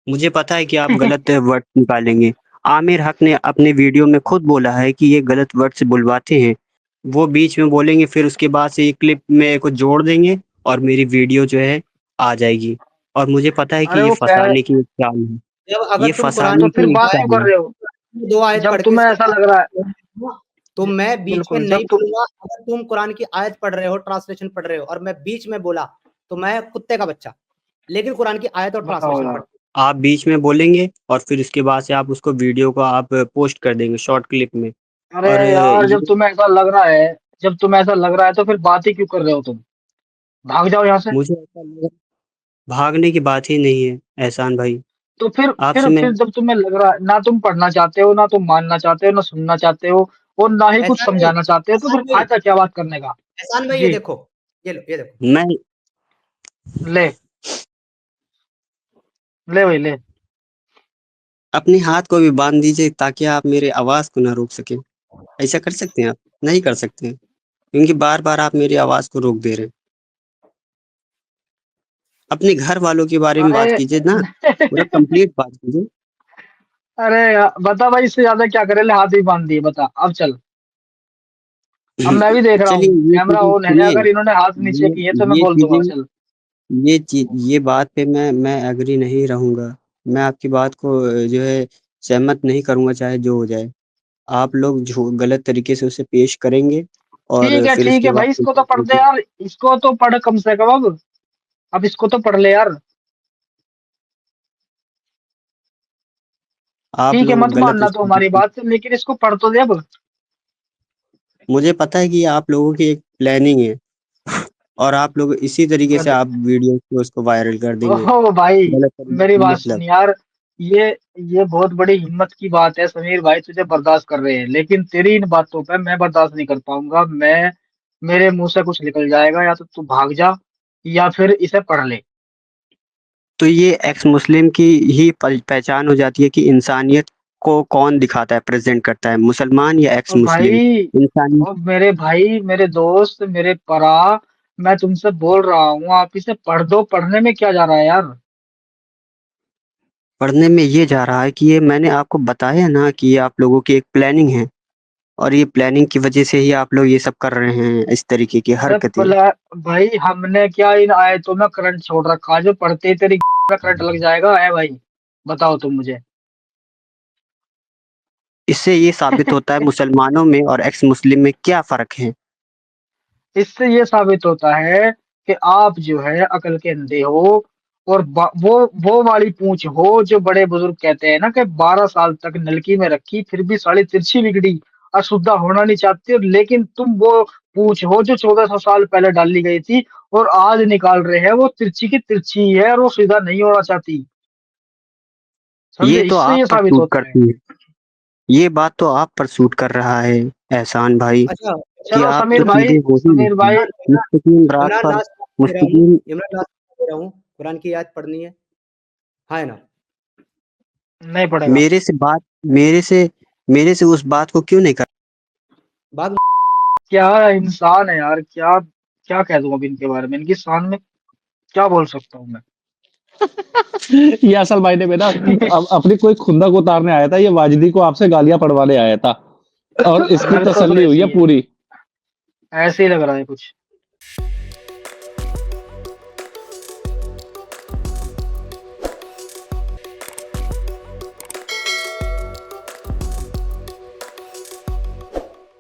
मुझे पता है कि आप गलत वर्ड्स निकालेंगे। आमिर हक ने अपने वीडियो में खुद बोला है कि ये गलत वर्ड्स बुलवाते हैं, वो बीच में बोलेंगे, फिर उसके बाद से ये क्लिप में कुछ जोड़ देंगे और मेरी वीडियो जो है आ जाएगी। और मुझे पता है कि अरे ये वो कह, फंसाने की एक चाल है, जब ये अगर तुम कुरान तो फंसाने की फिर की एक बात आयत क्यों चाल कर है। रहे हो? 2 आयत जब पढ़ के तुम्हें ऐसा लग रहा है, तो मैं बीच में बिल्कुल, नहीं जब तुम, बोलूँगा, अगर तुम कुरान की आयत पढ़ रहे हो, ट्रांसलेशन पढ़ रहे हो और मैं बीच में बोला, तो मैं कुत्ते का बच्चा। लेकिन कुरान की आयत और बताओ ट्रांसलेशन यार। पढ़, आप बीच में बोलेंगे और फिर उसके बाद से आप उसको वीडियो को आप पोस्ट कर देंगे शॉर्ट क्लिप में। अरे और यार, ये जब तुम्हें ऐसा लग रहा है, जब तुम्हें ऐसा लग रहा है तो फिर बात ही क्यों कर रहे हो तुम? भाग जाओ यहाँ से। मुझे ऐसा लगा, भागने की बात ही नहीं है एहसान भाई। तो फिर आपसे मैं जब तुम्हें लग रहा है, ना तुम पढ़ना चाहते हो, ना तुम मानना चाहते हो, ना सुनना चाहते हो, और ना ही कुछ समझाना चाहते हो, तो फिर फायदा क्या बात करने का? एहसान भाई ये जी, देखो, ये लो, ये देखो। मैं ले, ले भाई ले। अपने हाथ को भी बांध दीजिए ताकि आप मेरे आवाज को ना रोक सके। ऐसा कर सकते हैं आप? नहीं कर सकते हैं, क्योंकि बार बार आप मेरी आवाज को रोक दे रहे हैं। अपने घर वालों के बारे में बात अरे कीजिए ना, पूरा कंप्लीट बात कीजिए। अरे बता भाई, इससे ज्यादा क्या करे? ले, हाथ ही बांध दिए, बता अब चल। अब मैं भी देख रहा हूँ, चलिए ये कैमरा चीजें ऑन है, सुनिए, अगर इन्होंने हाथ नीचे किए तो मैं ये बोल दूंगा, चीजें, चल। ये बात पे मैं एग्री नहीं रहूंगा। मैं आपकी बात को जो है सहमत नहीं करूंगा, चाहे जो हो जाए। आप लोग जो गलत तरीके से उसे पेश करेंगे और फिर ठीक उसके है बाद भाई, इसको तो पढ़ दे यार, इसको तो पढ़ कम से कम अब इसको तो पढ़ ले यार। आप ठीक है, लोग मत गलत मानना तो हमारी उसको, बात, लेकिन इसको पढ़ तो दे अब। मुझे पता है कि आप लोगों की एक प्लानिंग है और आप लोग इसी तरीके से आप वीडियो को उसको वायरल कर देंगे ओहो भाई, गलत मेरी तरीके, बात सुन मतलब। यार। ये ये बहुत बड़ी हिम्मत की बात है समीर भाई, तुझे बर्दाश्त कर रहे हैं, लेकिन तेरी इन बातों पे मैं बर्दाश्त नहीं कर पाऊंगा। मैं, मेरे मुंह से कुछ निकल जाएगा, या तो तू भाग जा या फिर इसे पढ़ ले। तो ये एक्स मुस्लिम की ही पहचान हो जाती है कि इंसानियत को कौन दिखाता है, प्रेजेंट करता है, मुसलमान या एक्स और मुस्लिम। भाई, इंसानियत और मेरे भाई, मेरे दोस्त, मेरे परा, मैं तुमसे बोल रहा हूँ, आप इसे पढ़ दो। पढ़ने में क्या जा रहा है यार? पढ़ने में ये जा रहा है कि ये मैंने आपको बताया ना कि ये आप लोगों की एक प्लानिंग है और ये प्लानिंग की वजह से ही आप लोग ये सब कर रहे हैं, इस तरीके की अरे हरकतें। भाई, हमने क्या इन आयतों में करंट छोड़ रखा? जो पढ़ते ही तेरी में करंट लग जाएगा है भाई? बताओ तुम मुझे। इससे ये साबित होता है मुसलमानों में और एक्स मुस्लिम में क्या फर्क है। इससे ये साबित होता है कि आप जो है अकल के अंधे हो, और वो वाली पूंछ हो जो बड़े बुजुर्ग कहते हैं ना, कि 12 साल तक नलकी में रखी फिर भी साली तिरछी बिगड़ी, अशुद्धा होना नहीं चाहती, और लेकिन तुम वो पूंछ हो जो 1400 साल पहले डाली गई थी, और आज निकाल रहे हैं, वो तिरछी की तिरछी ही है, और वो सीधा नहीं होना चाहती। ये समझे? तो इससे आप ये पर साबित सूट होता है। करती है, ये बात तो आप पर सूट कर रहा है एहसान भाई, अच्छा, कि चलो आप समीर तो भाई, सीधे वही समीर भाई, मुस्तकीम रात इमरान पर, लास्ट दे रहा हूँ, मुस्तकीम। इमरान लास्ट दे रहा हूँ, कुरान की आयत पढ़नी है, हाँ है ना? नहीं पड़ेगा। मेरे से बात, मेरे से उस बात को क्यों नहीं कर। भाग। क्या इंसान है यार, क्या क्या कह दूं अब इनके बारे में, इनकी शान में क्या बोल सकता हूँ मैं? ये असल मायने में ना अब अपनी कोई खुंदक उतारने आया था, ये वाजिदी को आपसे गालियां पड़वाने आया था और इसकी लगता तो तसल्ली हुई ऐसी है है, पूरी। ऐसे ही लग रहा है कुछ।